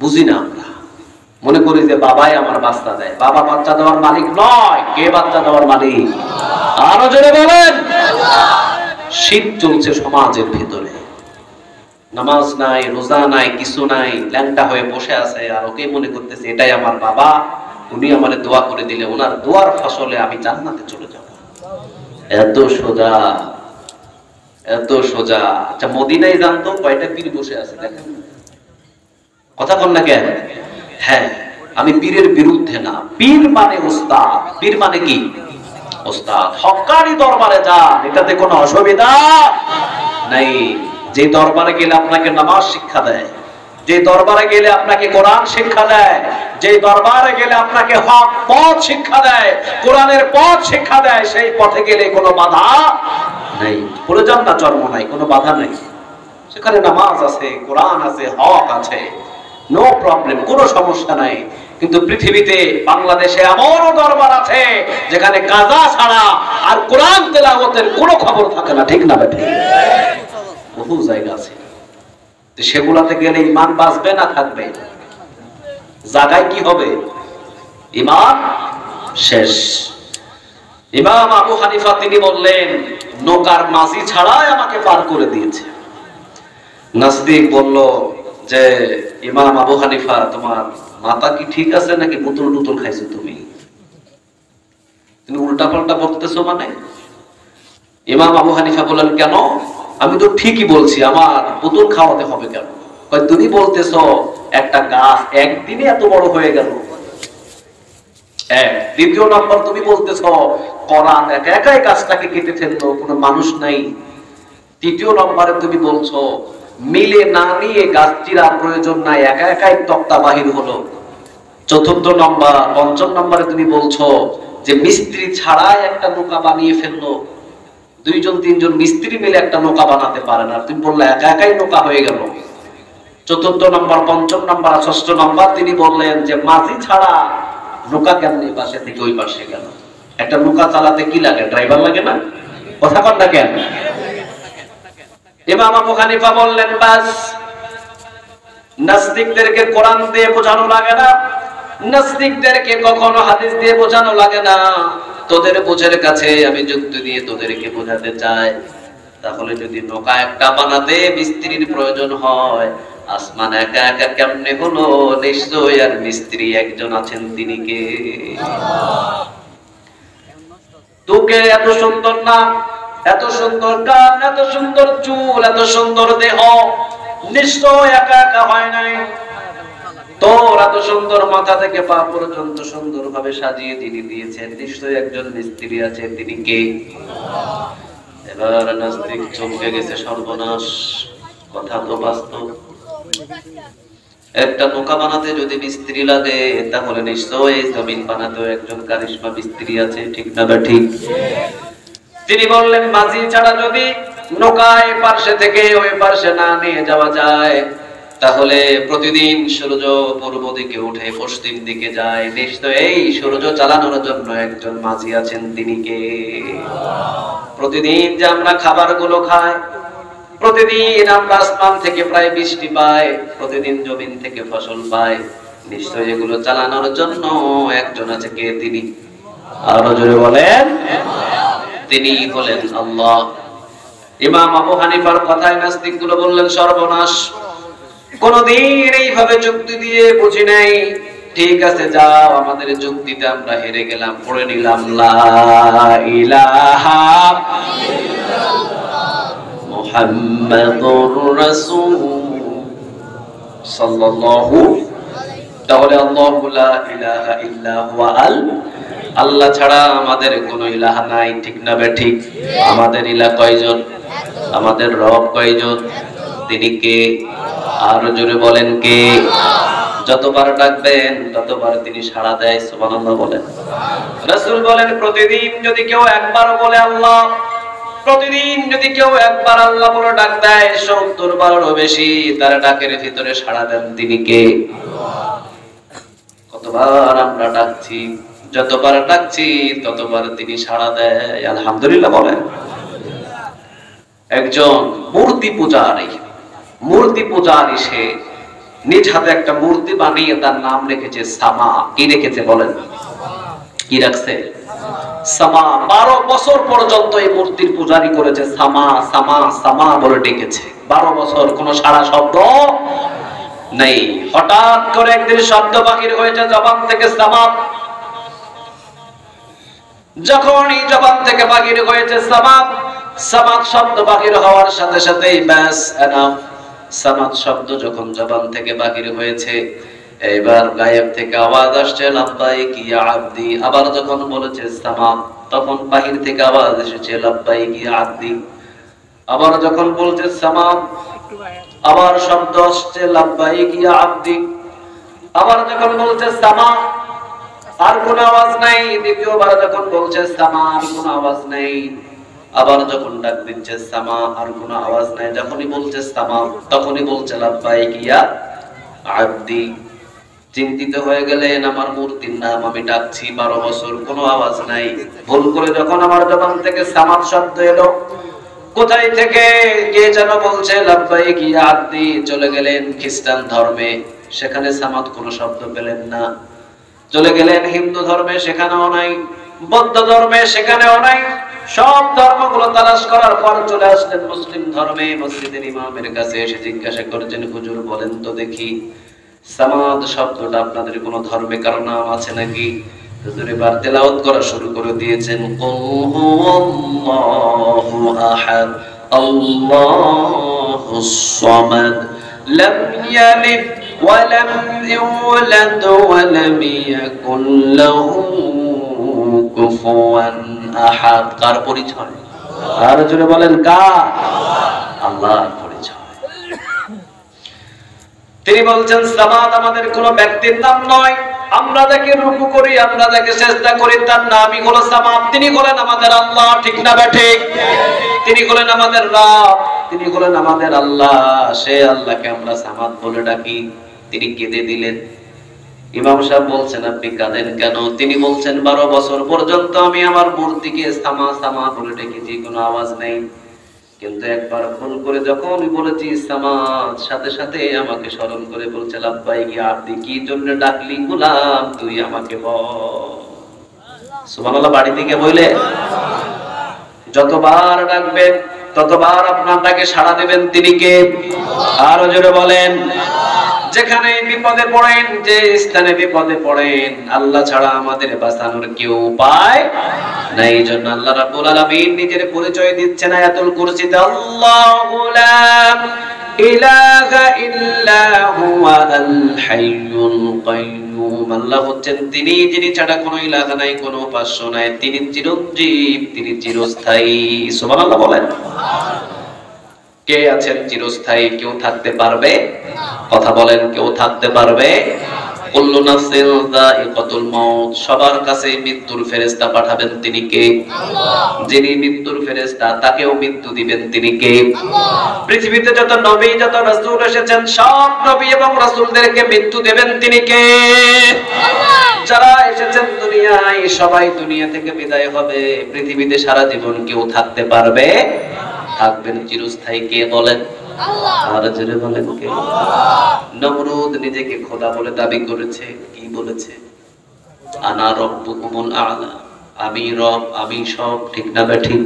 A: বুঝি না আমরা, মনে করি যে বাবাই আমার বাচ্চা দেয়। বাবা বাচ্চা দেওয়ার মালিক নয়। কে বাচ্চা দেওয়ার মালিক? আরো জোরে বলেন। শীত চলছে সমাজের ভিতরে, নামাজ নাই, রোজা নাই, কিছু নাই, ল্যাংটা হয়ে বসে আছে, আর ওকে মনে করতেছে এটাই আমার বাবা, উনি আমারে দোয়া করে দিলে ওনার দোয়ার ফসলে আমি জান্নাতে চলে যাব। এত সোজা, এত সোজা। আচ্ছা মদিনায় জানতো কয়টা পীর বসে আছে দেখেন, কথা বল না কেন? হ্যাঁ, আমি পীরের বিরুদ্ধে না। পীর মানে উস্তাদ। পীর মানে কি? উস্তাদ। হক্কানি দরবারে যান, এটাতে কোনো অসুবিধা নাই। যে দরবারে গেলে আপনাকে নামাজ শিক্ষা দেয়, যে দরবারে গেলে আপনাকে কোরআন শিক্ষা দেয়, যে দরবারে গেলে আপনাকে হক পথ শিক্ষা দেয়, কোরআনের পথ শিক্ষা দেয়, সেই পথে গেলে কোনো বাধা নেই। বলে যান না, জন্ম নাই, কোনো বাধা নেই। সেখানে নামাজ আছে, কোরআন আছে, হক আছে, নো প্রবলেম, কোনো সমস্যা নাই। কিন্তু পৃথিবীতে বাংলাদেশে এমন দরবার আছে যেখানে কাজা ছাড়া আর কোরআন তেলাওয়াতের কোনো খবর থাকে না, ঠিক না বেঠিক? বহু জায়গা আছে, সেগুলাতে গেলে ঈমান বাঁচবে না থাকবে? জায়গায় কি হবে? ঈমান শেষ। ইমাম আবু হানিফা তিনি বললেন, নৌকার মাঝি ছাড়াই আমাকে পার করে দিয়েছে। নাসদিক বলল যে ইমাম আবু হানিফা, তোমার মাথা কি ঠিক আছে নাকি বোতল টুতল খাইছো তুমি উল্টা পাল্টা বলতেছো? মানে ইমাম আবু হানিফা বললেন, কেন? আমি তো ঠিকই বলছি, আমার বোতল খাওয়াতে হবে কেন? তুমি বলতেছো একটা গাছ একদিনে এত বড় হয়ে গেল। দ্বিতীয় নম্বর, তুমি বলতেছো কোরআন একা একাই গাছটাকে কেটে ফেললো, কোনো মানুষ নাই। তৃতীয় নম্বরে তুমি বলছো মিলে না নিয়ে গাছ চিরার প্রয়োজন নাই, একা একাই তক্তা বাহির হলো। চতুর্থ নম্বর, পঞ্চম নম্বরে তুমি বলছো যে মিস্ত্রি ছাড়াই একটা নৌকা বানিয়ে ফেললো। 2-3 মিস্ত্রি মিলে একটা নৌকা বানাতে পারে না, তুমি বললে একা একাই নৌকা হয়ে গেল। চতুর্থ নম্বর, পঞ্চম নম্বর, ষষ্ঠ নম্বর তিনি বললেন যে মাঝি ছাড়া নৌকা কেমনি পাশে থেকে ওই পাশে গেল। একটা নৌকা চালাতে কি লাগে? ড্রাইভার লাগে না? কথা কন না কেন? ইমাম আবু হানিফা বললেন, বাস, নাস্তিকদেরকে কোরআন দিয়ে বোঝানো লাগে না, নাস্তিকদেরকে কখনো হাদিস দিয়ে বোঝানো লাগে না। তোদের বোঝের কাছে আমি যুক্তি দিয়ে তোদেরকে বোঝাতে চাই। তাহলে যদি নৌকা একটা বানাতে মিস্ত্রির প্রয়োজন হয়, আসমান একা একা কেমনে হলো? নিশ্চয় আর মিস্ত্রি একজন আছেন, তিনি কে? তোকে এত সুন্দর নাম, এত সুন্দর কান, এত সুন্দর চুল, এত সুন্দর দেহ নিশ্চয় একা একা হয় নাই। তোর এত সুন্দর মাথা থেকে পা পর্যন্ত সুন্দর ভাবে সাজিয়ে যিনি দিয়েছেন, নিশ্চয় একজন মিস্ত্রি আছে, তিনি কে? এবার নাস্তিক চমকে গেছে, সর্বনাশ, কথা তো বাস্তব। একটা নৌকা বানাতে যদি মিস্ত্রি লাগে, তাহলে নিশ্চয়ই জমিন বানাতেও একজন কারিশমা মিস্ত্রি আছে, ঠিক না বা ঠিক? তিনি বললেন মাঝি ছাড়া যদি নৌকায় পার্শ্বে থেকে ওই পার্শ্বে না নিয়ে যাওয়া যায়, তাহলে প্রতিদিন সূর্য পূর্ব দিকে উঠে পশ্চিম দিকে যায়। নিশ্চয় এই সূর্য চালানোর জন্য একজন মাঝি আছেন, তিনি কে? প্রতিদিন যে আমরা খাবারগুলো খাই, প্রতিদিন আমরা আসমান থেকে প্রায় বৃষ্টি পাই, প্রতিদিন জমিন থেকে ফসল পাই, নিশ্চয় এগুলো চালানোর জন্য একজন আছে, কে তিনি? আরো জোরে বলেন, তিনি হলেন আল্লাহ। ইমাম আবু হানিফার কথায় নাস্তিকগুলো বললেন সর্বনাশ, কোনদিন এইভাবে যুক্তি দিয়ে বুঝি নাই। ঠিক আছে, যাও, আমাদের যুক্তিতে আমরা হেরে গেলাম, পড়ে নিলাম লা ইলাহা মুহাম্মাদুর রাসূল সাল্লাল্লাহু। তাহলে আল্লাহু লা ইলাহা ইল্লা হুয়া আল্লাহ ছাড়া আমাদের কোনো ইলাহ নাই, ঠিক না বে ঠিক? আমাদের ইলাহ কয়জন? আমাদের রব কয়জন? তিনি কে? আর জোরে বলেন কে? যতবার ডাকবেন ততবার তিনি সাড়া দেয়, সুবহানাল্লাহ বলেন। রাসূল বলেন প্রতিদিন যদি কেউ একবার বলে আল্লাহ, প্রতিদিন যদি কেউ একবার আল্লাহ বলে ডাক দেয়, ৭০ বারেরও বেশি তার ডাকের ভিতরে সাড়া দেন, তিনি কে? কতবার আমরা ডাকছি, যতবার ডাকছি ততবার তিনি সাড়া দেয়, আলহামদুলিল্লাহ বলেন। একজন মূর্তি পূজারী সে নিজ হাতে একটা মূর্তি বানিয়ে তার নাম রেখেছে সামা। কি রেখেছে বলেন? কি রাখছে? সামা। 12 বছর পর্যন্ত এই মূর্তির পূজারি করেছে, সামা সামা সামা বলে ডেকেছে। 12 বছর কোনো সাড়া শব্দ নেই। হঠাৎ করে একদিন শব্দ বাহির হয়েছে জবান থেকে, সামা। যখন এই জবান থেকে বাহির হয়েছে সামাদ, সামাদ শব্দ বাহির হওয়ার সাথে সাথেই ব্যাস এনাফ। সামাদ শব্দ যখন জবান থেকে বাহির হয়েছে, এইবার গায়েব থেকে আওয়াজ আসছে লাব্বাইক ইয়া আবদি। আবার যখন বলেছে সামাদ, তখন বাহির থেকে আওয়াজ এসেছে লাব্বাইক ইয়া আবদি। আবার যখন বলছে সামাদ, আবার শব্দ আসছে লাব্বাইক ইয়া আবদি। আবার যখন বলছে সামাদ, আর কোন আওয়াজ নাই। দ্বিতীয়বার যখন বলছে সামা, আর কোন আওয়াজ নাই। আবার যখন ডাক দিচ্ছে সামা, আর কোন আওয়াজ নাই। যখনই বলছে সামা, তখনই বলছে লাব্বাইক ইয়া আবদি। চিন্তিত হয়ে গেলেন, আমার মূর্তির নাম আমি ডাকছি 12 বছর, কোনো আওয়াজ নাই। ভুল করে যখন আমার জবান থেকে সামাদ শব্দ এলো, কোথায় থেকে কে যেন বলছে লাব্বাইক ইয়া আবদি। চলে গেলেন খ্রিস্টান ধর্মে, সেখানে সামাদ কোনো শব্দ পেলেন না। চলে গেলেন হিন্দু ধর্মে, সেখানেও নাই। বৌদ্ধ ধর্মে, সেখানেও নাই। সব ধর্মগুলো তালাশ করার পর চলে আসলেন মুসলিম ধর্মে। মসজিদের ইমামের কাছে এসে জিজ্ঞাসা করেছেন, হুজুর বলেন তো দেখি, সামাদ শব্দটা আপনাদের কোন ধর্মে কারো নাম আছে নাকি? হুজুর এবার তেলাওয়াত করা শুরু করে দিয়েছেন, কুল হুয়াল্লাহু আহাদ আল্লাহুস সামাদ লাম ইয়ালিদ ওয়ালাম ইউলাদ ওয়ালাম ইয়াকুল লাহু কুফুয়ান আহাদ। কার পরিচয়? আর জোরে বলেন কার? আল্লাহর পরিচয়। তিনি বলছেন সামাদ আমাদের কোন ব্যক্তির নাম নয়। আমরা যাকে রুকু করি, আমরা যাকে সিজদা করি, তার নামই হলো সামাদ। তিনি হলেন আমাদের আল্লাহ, ঠিক না ঠিক? তিনি হলেন আমাদের রব, তিনি হলেন আমাদের আল্লাহ। সে আল্লাহকে আমরা সামাদ বলে ডাকি। তিনি কেঁদে দিলেন। ইমাম সাহেব বলছেন, আপনি কাঁদেন কেন? তিনি বলছেন, 12 বছর পর্যন্ত আমি আমার মূর্তিকে সামা সামা বলে ডেকেছি, কোনো আওয়াজ নেই। কিন্তু একবার ভুল করে যখন বলেছি সামাদ, সাথে সাথে আমাকে স্মরণ করে বলছে লাব্বাইক ইয়া আবদি। কি জন্য ডাকলি গোলাম, তুই আমাকে বল। সুবহানাল্লাহ। বাড়ি থেকে বলে যতবার ডাকবেন ততবার আপনারটাকে সাড়া দেবেন, তিনি কে? আরো জোরে বলেন। যেখানে বিপদে পড়েন, যে স্থানে বিপদে পড়েন, আল্লাহ ছাড়া আমাদের বাঁচানোর কেউ উপায় নাই। এই জন্য আল্লাহ রাব্বুল আলামিন নিজের পরিচয় দিচ্ছেন আয়াতুল কুরসিতে, আল্লাহু লা ইলাহা ইল্লা হুয়াল হাইয়ুল কাইয়্যুম। আল্লাহ হচ্ছেন তিনি, যিনি ছাড়া কোনো ইলাহ নাই, কোনো উপাস্য নাই। তিনি চিরঞ্জীব, তিনি চিরস্থায়ী। সুবহানাল্লাহ বলেন। কে আছেন চিরস্থায়ী? কেউ থাকতে পারবে? কথা বলেন, কেউ থাকতে পারবে? কুল্লু নাফসিন যায়িকাতুল মাউত, সবার কাছে মৃত্যুর ফেরেশতা পাঠাবেন তিনি কে? আল্লাহ। যিনি মৃত্যুর ফেরেশতা তাকেও মৃত্যু দিবেন তিনি কে? আল্লাহ। পৃথিবীতে যত নবী যত রাসূল এসেছেন সব নবী এবং রাসূলদেরকে মৃত্যু দেবেন তিনি কে? আল্লাহ। যারা এসেছেন দুনিয়ায় সবাই দুনিয়া থেকে বিদায় হবে। পৃথিবীতে সারা জীবন কেউ থাকতে পারবে? থাকবেন চিরস্থায়ী কে বলেন? আল্লাহ। আর জোরে বলেন কে? আল্লাহ। নমরুদ নিজেকে খোদা বলে দাবি করেছে। কি বলেছে? আনা রব্বুকুমুল আ'লা, আমি রব, আমি সব। ঠিক না ঠিক?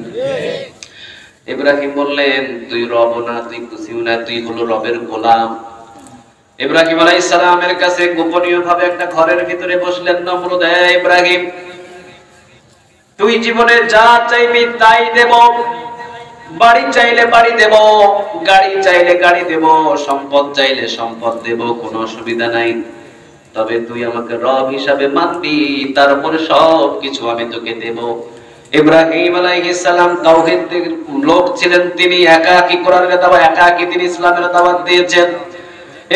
A: ইব্রাহিম বললেন তুই রব না, তুই কিছুই না, তুই হলো রবের গোলাম। ইব্রাহিম আলাইহিস সালামের কাছে গোপনীয়ভাবে একটা ঘরের ভিতরে বসলেন নমরুদ। ইব্রাহিম, তুই জীবনে যা চাইবি তাই দেব। বাড়ি চাইলে বাড়ি দেব, গাড়ি চাইলে গাড়ি দেব, সম্পদ চাইলে সম্পদ দেব, কোনো অসুবিধা নাই। তবে তুই আমাকে রব হিসাবে মানবি, তারপরে সব কিছু আমি তোকে দেব। ইব্রাহিম আলাইহিস সালাম তাওহীদের লোক ছিলেন, তিনি একাকী কোরআনের দাওয়াত, একাকী তিনি ইসলামের দাওয়াত দিয়েছেন।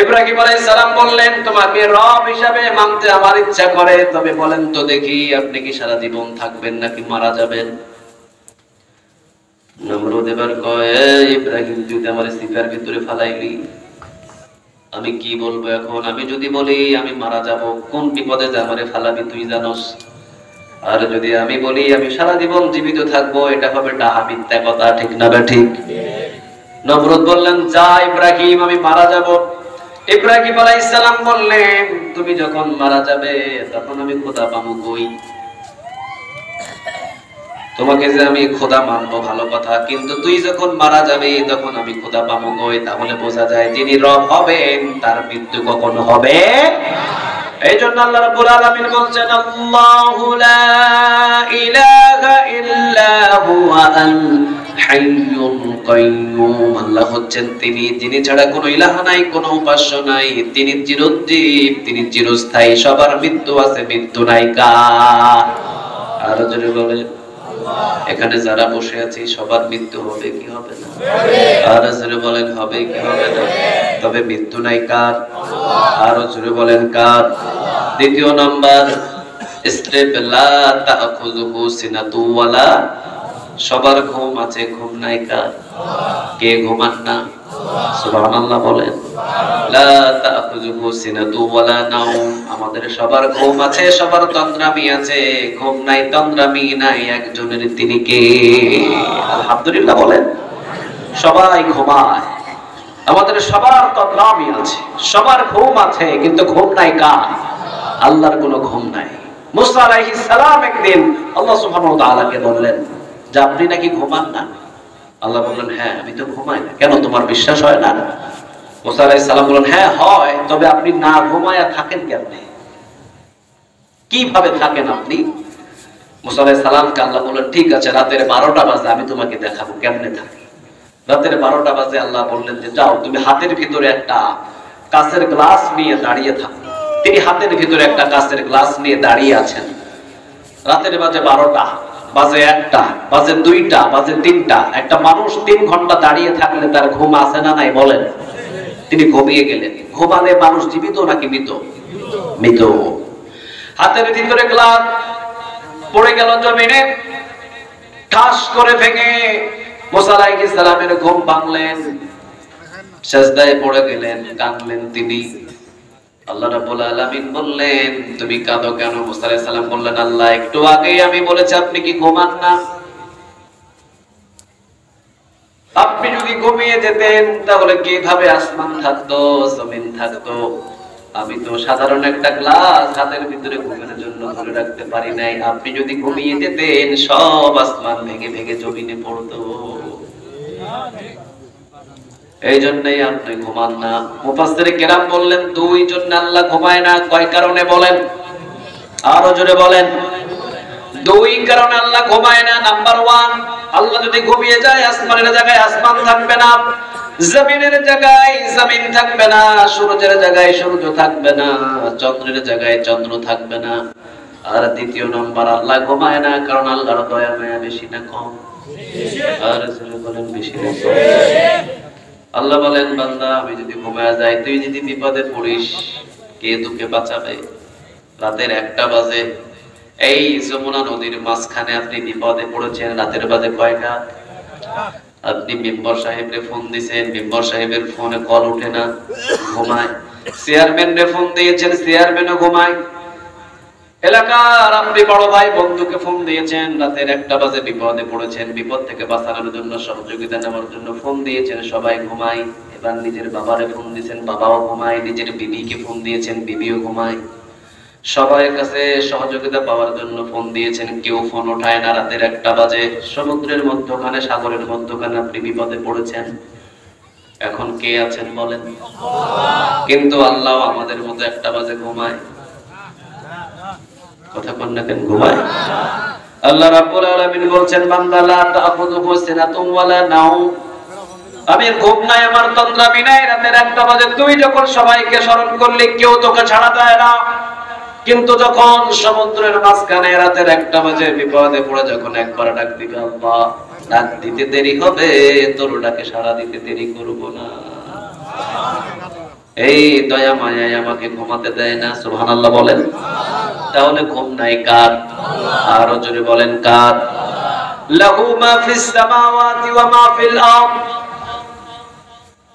A: ইব্রাহিম আলাইহিস সালাম বললেন তোমাকে রব হিসাবে মানতে আমার ইচ্ছা করে, তবে বলেন তো দেখি আপনি কি সারা জীবন থাকবেন নাকি মারা যাবেন? নমরুদ এবার কয় ইব্রাহিম তুই আমার সিফার ভিতরে ফালাইলি, আমি কি বলবো এখন? আমি যদি বলি আমি মারা যাব, কোন বিপদে যে আমারে ফালাবি তুই জানোস। আর যদি আমি বলি আমি সারা জীবন জীবিত থাকবো, এটা হবে ডাহা মিথ্যা কথা। ঠিক না ঠিক? নমরুদ বললেন যা ইব্রাহিম আমি মারা যাব। ইব্রাহিম আলাইহিস সালাম বললেন তুমি যখন মারা যাবে তখন আমি খোদা পাবো কই? তোমাকে যে আমি খোদা মানবো ভালো কথা, কিন্তু তুই যখন মারা যাবে তখন আমি খোদা পাবো কই? তাহলে বোঝা যায় যিনি রব হবেন তার মৃত্যু কখনো হবে না। এইজন্য আল্লাহ রাব্বুল আলামিন বলছেন আল্লাহু লা ইলাহা ইল্লা হুয়া আল হাইয়ুল কাইয়্যুম। আল্লাহ হচ্ছেন তিনি যিনি ছাড়া কোনো ইলাহ নাই, কোনো উপাস্য নাই। তিনি চিরঞ্জীব, তিনি চিরস্থায়ী। সবার মৃত্যু আছে, মৃত্যু নাই কার? আর জোরে বলেন। এখানে যারা বসে আছি সবার মৃত্যু হবে কি হবে না? আরো জোরে বলেন হবে কি হবে না? তবে মৃত্যু নাই কার? আরো জোরে বলেন কার? দ্বিতীয় নাম্বার স্টেপ, লা তাখুযুহু সিনাতু ওয়ালা, সবার ঘুম আছে, ঘুম নাই কার? কে ঘুমান না? সুবহানাল্লাহ বলেন। লা তাখুযুহু সিনাতু ওয়ালা নাওম, আমাদের সবার ঘুম আছে, সবার তন্দ্রামি আছে, ঘুম নাই তন্দ্রামি নাই একজনের, তিনি কে? আলহামদুলিল্লাহ বলেন। সবাই ঘুমায়, আমাদের সবার তন্দ্রামি আছে, সবার ঘুম আছে, কিন্তু ঘুম নাই কার? আল্লাহর কোনো ঘুম নাই। মুসা আলাইহিস সালাম একদিন আল্লাহ সুবহানাহু ওয়া তাআলাকে বললেন যে আপনি নাকি ঘুমান না। আল্লাহ বললেন হ্যাঁ আমি তো ঘুমাই না। কেন তোমার বিশ্বাস হয় না? মুসা আলাইহিস সালাম বললেন হ্যাঁ হয়, তবে আপনি না ঘুমায়া থাকেন কেমনে? কিভাবে থাকেন আপনি? মুসা আলাইহিস সালামকে আল্লাহ বললেন ঠিক আছে রাতের 12টা বাজে আমি তোমাকে দেখাবো কেমনে থাকি। রাতের 12টা বাজে আল্লাহ বললেন যে যাও তুমি হাতের ভিতরে একটা কাঁচের গ্লাস নিয়ে দাঁড়িয়ে থাকো। তিনি হাতের ভিতরে একটা কাঁচের গ্লাস নিয়ে দাঁড়িয়ে আছেন। রাতের বাজে 12টা, বাজে 1টা, বাজে 2টা, বাজে 3টা। একটা মানুষ 3 ঘন্টা দাঁড়িয়ে থাকলে তার ঘুম আসে না নাই বলেন? তিনি ঘুমিয়ে গেলেন। ঘুমালে মানুষ জীবিত নাকি মৃত? মৃত। হাতের ভিতরে গ্লাস পড়ে গেল জমিনে, ঠাস করে ভেঙে মুসা আলাইহিস সালামের ঘুম ভাঙলেন, সিজদায় পড়ে গেলেন, কাঁদলেন তিনি। আল্লাহ রাব্বুল আলামিন বললেন তুমি কাঁদো কেন? মুসা আলাইহিস সালাম বললেন আল্লাহ একটু আগেই আমি বলেছি আপনি কি ঘুমান না? আপনি যদি ঘুমিয়ে যেতেন তাহলে কিভাবে আসমান থাকতো, জমিন থাকতো? আমি তো সাধারণ একটা গ্লাস হাতের ভিতরে ঘুমের জন্য ধরে রাখতে পারি নাই। আপনি যদি ঘুমিয়ে যেতেন সব আসমান ভেঙে ভেঙে জমিনে পড়তো। এই জন্যই আপনি ঘুমান না। মুফাসসিরে কেরাম বললেন দুই জন্য আল্লাহ ঘুমায় না। কয় কারণে বলেন? আরো জোরে বলেন। দুই কারণে আল্লাহ ঘুমায় না। নাম্বার 1, আল্লাহ যদি ঘুমিয়ে যায় আসমানের জায়গায় আসমান থাকবে না, জমিনের জায়গায় জমিন থাকবে না, সূর্যের জায়গায় সূর্য থাকবে না, চন্দ্রের জায়গায় চন্দ্র থাকবে না। আর দ্বিতীয় নম্বর আল্লাহ ঘুমায় না কারণ আল্লাহর দয়া মায়া বেশি না কম? বেশি। আর জোরে বলেন বেশি না কম? আল্লাহ বলেন বান্দা আমি যদি ঘুমায় যাই, তুই যদি বিপদে পড়িস, কে তোকে বাঁচাবে? রাতের 1টা বাজে, এই যমুনা নদীর মাঝখানে আপনি বিপদে পড়েছেন। রাতের বাজে কয়টা? আপনি মেম্বার সাহেবরে ফোন দিয়েছেন, মেম্বার সাহেবের ফোনে কল ওঠে না, ঘুমায়। চেয়ারম্যানরে ফোন দিয়েছেন, চেয়ারম্যানও ঘুমায়। এলাকার আপনি বড় ভাই বন্ধুকে ফোন দিয়েছেন, রাতের 1টা বাজে বিপদে পড়েছেন, বিপদ থেকে বাঁচানোর জন্য সহযোগিতা নেওয়ার জন্য ফোন দিয়েছেন, সবাই ঘুমায়। এবার নিজের বাবারে ফোন দিয়েছেন, বাবাও ঘুমায়। নিজের বিবিকে ফোন দিয়েছেন, বিবিও ঘুমায়। সবাই কাছে সহযোগিতা পাওয়ার জন্য ফোন দিয়েছেন, কেউ ফোন ওঠায় না। রাতের 1টা বাজে, সমুদ্রের মধ্যখানে, সাগরের মধ্যখানে আপনি বিপদে পড়েছেন। এখন কে আছেন বলেন? কিন্তু আল্লাহ আমাদের মতো 1টা বাজে ঘুমায়। কথা বল না কেন ঘুমায়? আল্লাহ রাব্বুল আলামিন বলছেন বান্দা লা তাখুযুহু সিনাতুন ওয়ালা নাওম, আমি ঘুম নাই, আমার তন্দ্রামি নাই। রাতের 1টা বাজে তুই যখন সবাইকে স্মরণ করলি, কেউ তোকে ছাড়া দেয় না। কিন্তু যখন সমুদ্রের মাঝখানে রাতের 1টা বাজে বিপদে পড়ে যখন একবার ডাক দিবে আল্লাহ, ডাক দিতে দেরি হবে, তোর ডাকে সাড়া দিতে দেরি করব না। এই দয়া মায়ায় আমাকে ঘুমাতে দেয় না। সুবহানাল্লাহ বলেন। তাহলে ঘুম নাই কার? আরো জোরে বলেন কার? লাহু মা ফিস সামাওয়াতি ওয়া মা ফিল আরদ,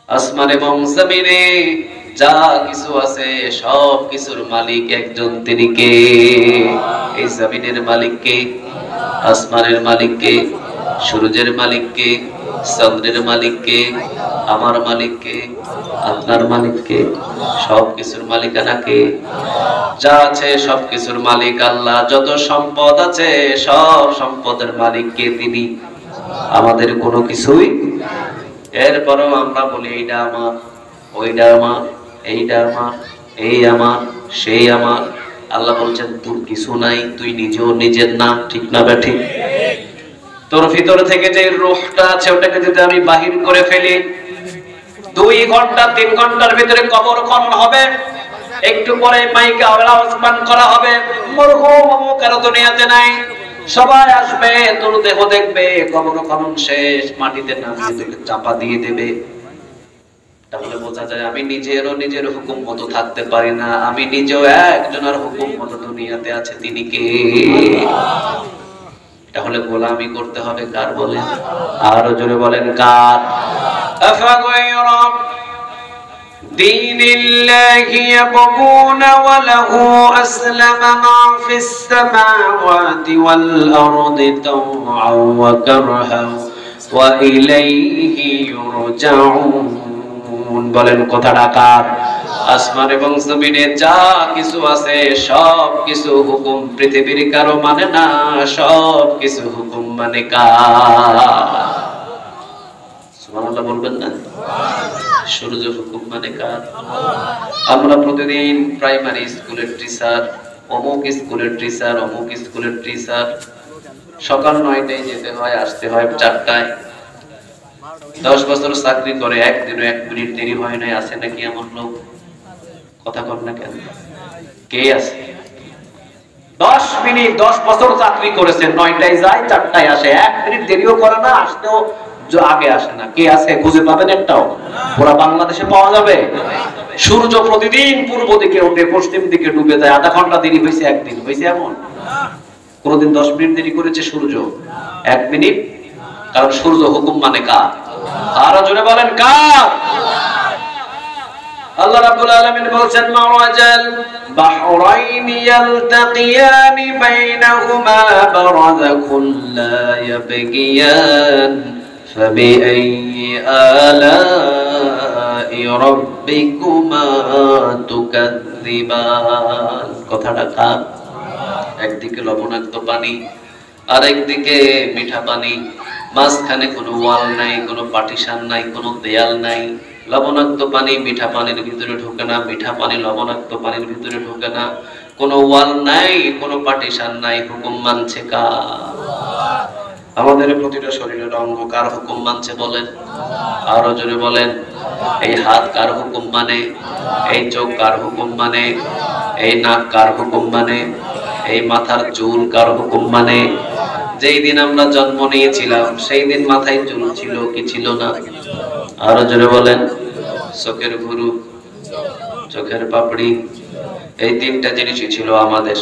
A: আসমান এবং জমিনে যা কিছু আছে সব কিছুর মালিক একজন, তিনি কে? এই জমিনের মালিক কে? আসমানের মালিক কে? সূর্যের মালিক কে? চন্দ্রের মালিক কে? আমার মালিক কে? আপনার মালিক কে? সব কিছুর মালিকানা কে? যা আছে সব কিছুর মালিক আল্লাহ। যত সম্পদ আছে সব সম্পদের মালিক কে? তিনি। আমাদের কোনো কিছুই, এরপরও আমরা বলি এইটা আমার, ওইটা আমার, এইটা আমার, এই আমার, সেই আমার। আল্লাহ বলছেন তোর কিছু নাই, তুই নিজেও নিজের না। ঠিক না বেঠিক? তোর ভিতর থেকে যে রূহটা আছে ওটাকে যদি আমি বাহির করে ফেলি, 2 ঘন্টা 3 ঘন্টার ভিতরে কবর খনন হবে। একটু পরে মাইকে আওয়াজ করা হবে, মরহুম অমুক আর দুনিয়াতে নাই। সবাই আসবে, তোর দেহ দেখবে, কবর খনন শেষ, মাটিতে নামিয়ে তোকে চাপা দিয়ে দেবে। তাহলে বোঝা যায় আমি নিজের হুকুম মতো থাকতে পারি না, আমি নিজেও একজনের হুকুম মতো দুনিয়াতে আছে। তিনি কে? তাহলে গোলামি করতে হবে কার বলেন? আরো জোরে বলেন কার? আফাগায়রা দীনিল্লাহি ইয়াবগুনা ওয়া লাহু আসলামা মা ফিস সামাওয়াতি ওয়াল আরদি তাওআন ওয়া কারহা ওয়া ইলাইহি ইউরজাউন। বলেন কথাটা কার? আসমান এবং জমিনে যা কিছু আছে সব কিছু হুকুম পৃথিবীর কারো মানে না, সব কিছু হুকুম মানে কার? সুবহানাল্লাহ বলবেন না? সূর্য হুকুম মানে কার? আমরা প্রতিদিন প্রাইমারি স্কুলের টিচার, অমুক স্কুলের টিচার, অমুক স্কুলের টিচার, সকাল 9টায় যেতে হয়, আসতে হয় 4টায়। 10 বছর চাকরি করে, একদিনও 1 মিনিট দেরি হয় নাই। আছে নাকি এমন লোক? কথা কর না কেন? কে আছে? 10 মিনিট 10 বছর চাকরি করেছে, 9টায় যায় 4টায় আসে, 1 মিনিট দেরিও করে না, আসতেও আগে আসে না। কে আছে খুঁজে পাবেন একটাও? পুরা বাংলাদেশে পাওয়া যাবে? সূর্য প্রতিদিন পূর্ব দিকে ওঠে, পশ্চিম দিকে ডুবে যায়। আধা ঘন্টা দেরি হয়েছে একদিন? হয়েছে এমন? কোনদিন 10 মিনিট দেরি করেছে সূর্য? 1 মিনিট? কারণ সূর্য হুকুম মানে কার? আরো জোরে বলেন কার? আল্লাহ রাব্বুল আলামিন বলেন মাওয়াজাল বাহরাইনি ইয়ালতাকিয়ানি বাইনাহুমা বারাযাকুন লা ইয়াবগিয়ান ফাবিআইয়ি আলাই রাব্বিকুমা তুকাযযিবান। কথাটা কার? একদিকে লবণাক্ত পানি, আর একদিকে মিঠা পানি, মাঝখানে কোনো ওয়াল নাই, কোনো পার্টিশন নাই, কোনো দেয়াল নাই। লবণাক্ত পানি মিঠা পানির ভিতরে ঢোকে না, মিঠা পানি লবণাক্ত পানির ভিতরে ঢোকে না। কোনো ওয়াল নাই, কোনো পার্টিশন নাই। হুকুম মানছে কার? আমাদের প্রতিটা শরীরের অঙ্গ কার হুকুম মানছে বলেন? আরো জোরে বলেন। এই হাত কার হুকুম মানে? এই চোখ কার হুকুম মানে? এই নাক কার হুকুম মানে? এই মাথার চুল কার হুকুম মানে? যেই দিন আমরা জন্ম নিয়েছিলাম সেই দিন মাথায় চুল ছিল কি ছিল না? আরো জোরে বলেন। চোখের ভুরু, চোখের পাপড়ি, এই তিনটা জিনিসই ছিল আমাদের।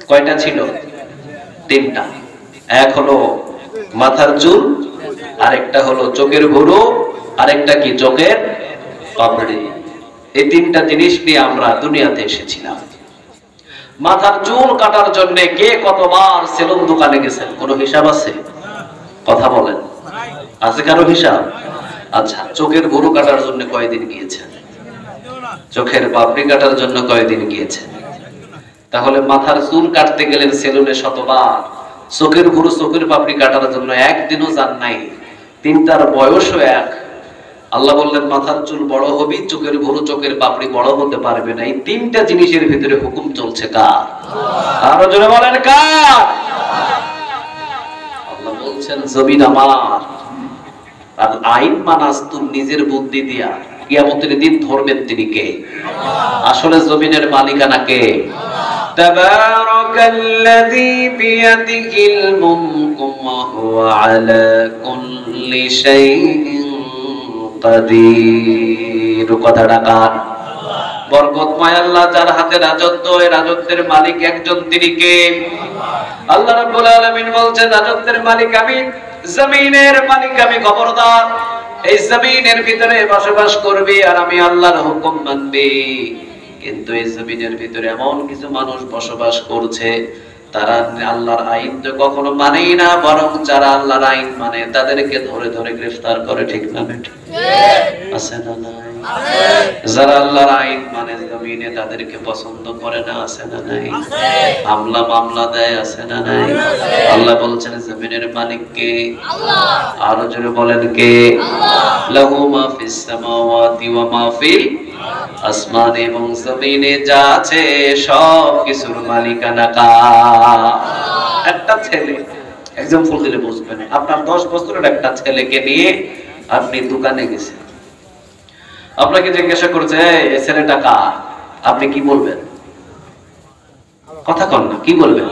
A: কয়টা ছিল? তিনটা। এক হলো মাথার চুল, আরেকটা হলো চোখের ভুরু, আরেকটা কি? চোখের পাপড়ি। এই তিনটা জিনিস নিয়ে আমরা দুনিয়াতে এসেছিলাম। মাথার চুল কাটার জন্য কে কতবার সেলুন দোকানে গেছেন? কোনো হিসাব আছে? কথা বলেন, আছে কারো হিসাব? আচ্ছা, চোখের ভুরু কাটার জন্য কয়দিন গিয়েছেন? চোখের পাপড়ি কাটার জন্য কয়দিন গিয়েছেন? তাহলে মাথার চুল কাটতে গেলেন সেলুনে শতবার, চোখের ভুরু চোখের পাপড়ি কাটার জন্য একদিনও যান নাই। তিনটার বয়সও এক। আল্লাহ বললেন মাথার চুল বড় হবি, চোখের ভুরু চোখের পাপড়ি বড় হতে পারবে না। এই তিনটা জিনিসের ভিতরে হুকুম চলছে কার? আরো জোরে বলেন কার? আল্লাহ বলছেন জমিন আমার, আর আইন মানাস তুই নিজের বুদ্ধি দিয়া। কিয়ামতের দিন ধরবেন তিনি কে? আসলে জমিনের মালিকানা কে? তাবারাকাল্লাযী বিয়াদিহিল মুলকু ওয়া হুয়া আলা কুল্লি শাইইন কাদির। কথাটা কার? বরকতময় আল্লাহ, যার হাতে রাজত্ব, এই রাজত্বের মালিক একজন, তিনি কে? আল্লাহ রাব্বুল আলামিন বলছেন রাজত্বের মালিক আমি, জমিনের মালিক আমি। খবরদার, এই জমিনের ভিতরে বসবাস করবি আর আমি আল্লাহর হুকুম মানবি। কিন্তু এই জমিনের ভিতরে এমন কিছু মানুষ বসবাস করছে, তারা আল্লাহর আইন তো কখনো মানেই না, বরং যারা আল্লাহর আইন মানে তাদেরকে ধরে ধরে গ্রেফতার করে। ঠিক না বেঠিক? আছে না নাই? যারা আল্লাহর আইন মানে জমিনে তাদেরকে পছন্দ করে না, আছে না নাই? হামলা মামলা দেয়, আছে না নাই? আল্লাহ বলছেন জমিনের মালিক কে? আল্লাহ। আরো জোরে বলেন কে? আল্লাহ। লাহু মা ফিস সামাওয়াতি ওয়া মা ফিল আসমান, এবং জমিনে যা আছে সব কিছুর মালিকানা কার? একটা ছেলে, এক্সাম্পল দিলে বুঝবেন। আপনার 10 বছরের একটা ছেলেকে নিয়ে আপনি দোকানে গেছেন, আপনাকে জিজ্ঞাসা করছে এই ছেলেটা কার? আপনি কি বলবেন? কথা কন না, কি বলবেন?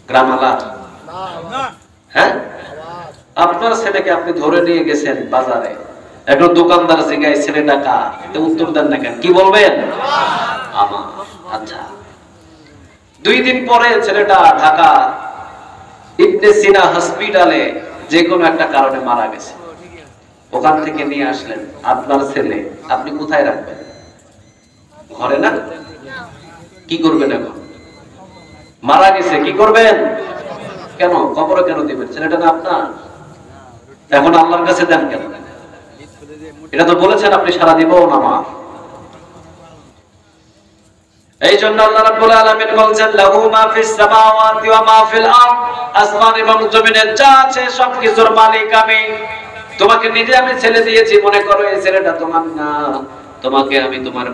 A: গ্রাম আলা? হ্যাঁ, আপনার ছেলেকে আপনি ধরে নিয়ে গেছেন বাজারে, একটা দোকানদার জিজ্ঞাসা ছেলেটা কার? উত্তর দেন না কেন? কি বলবেন? আমার। আচ্ছা, 2 দিন পরে ছেলেটা ঢাকা ইবনে সিনা হসপিটালে যে কোনো একটা কারণে মারা গেছে। ওখান থেকে নিয়ে আসলেন আপনার ছেলে, আপনি কোথায় রাখবেন? ঘরে না? কি করবেন এখন? মারা গেছে, কি করবেন? কেন কবরে কেন দিবেন? ছেলেটা না আপনার? এখন আল্লাহর কাছে দেন কেন? এটা তো বলেছেন আপনি সারা দিব না মা। এই জন্য আল্লাহ রাব্বুল আলামিন বলেন লাহু মা ফিস সামাওয়াতি ওয়া মা ফিল আরদ, আসমান এবং জমিনের যা আছে সবকিছুর মালিক আমি। তোমাকে নিজে আমি ছেলে দিয়েছি, মনে করো এই ছেলেটা তোমার না, তোমাকে আমি তোমার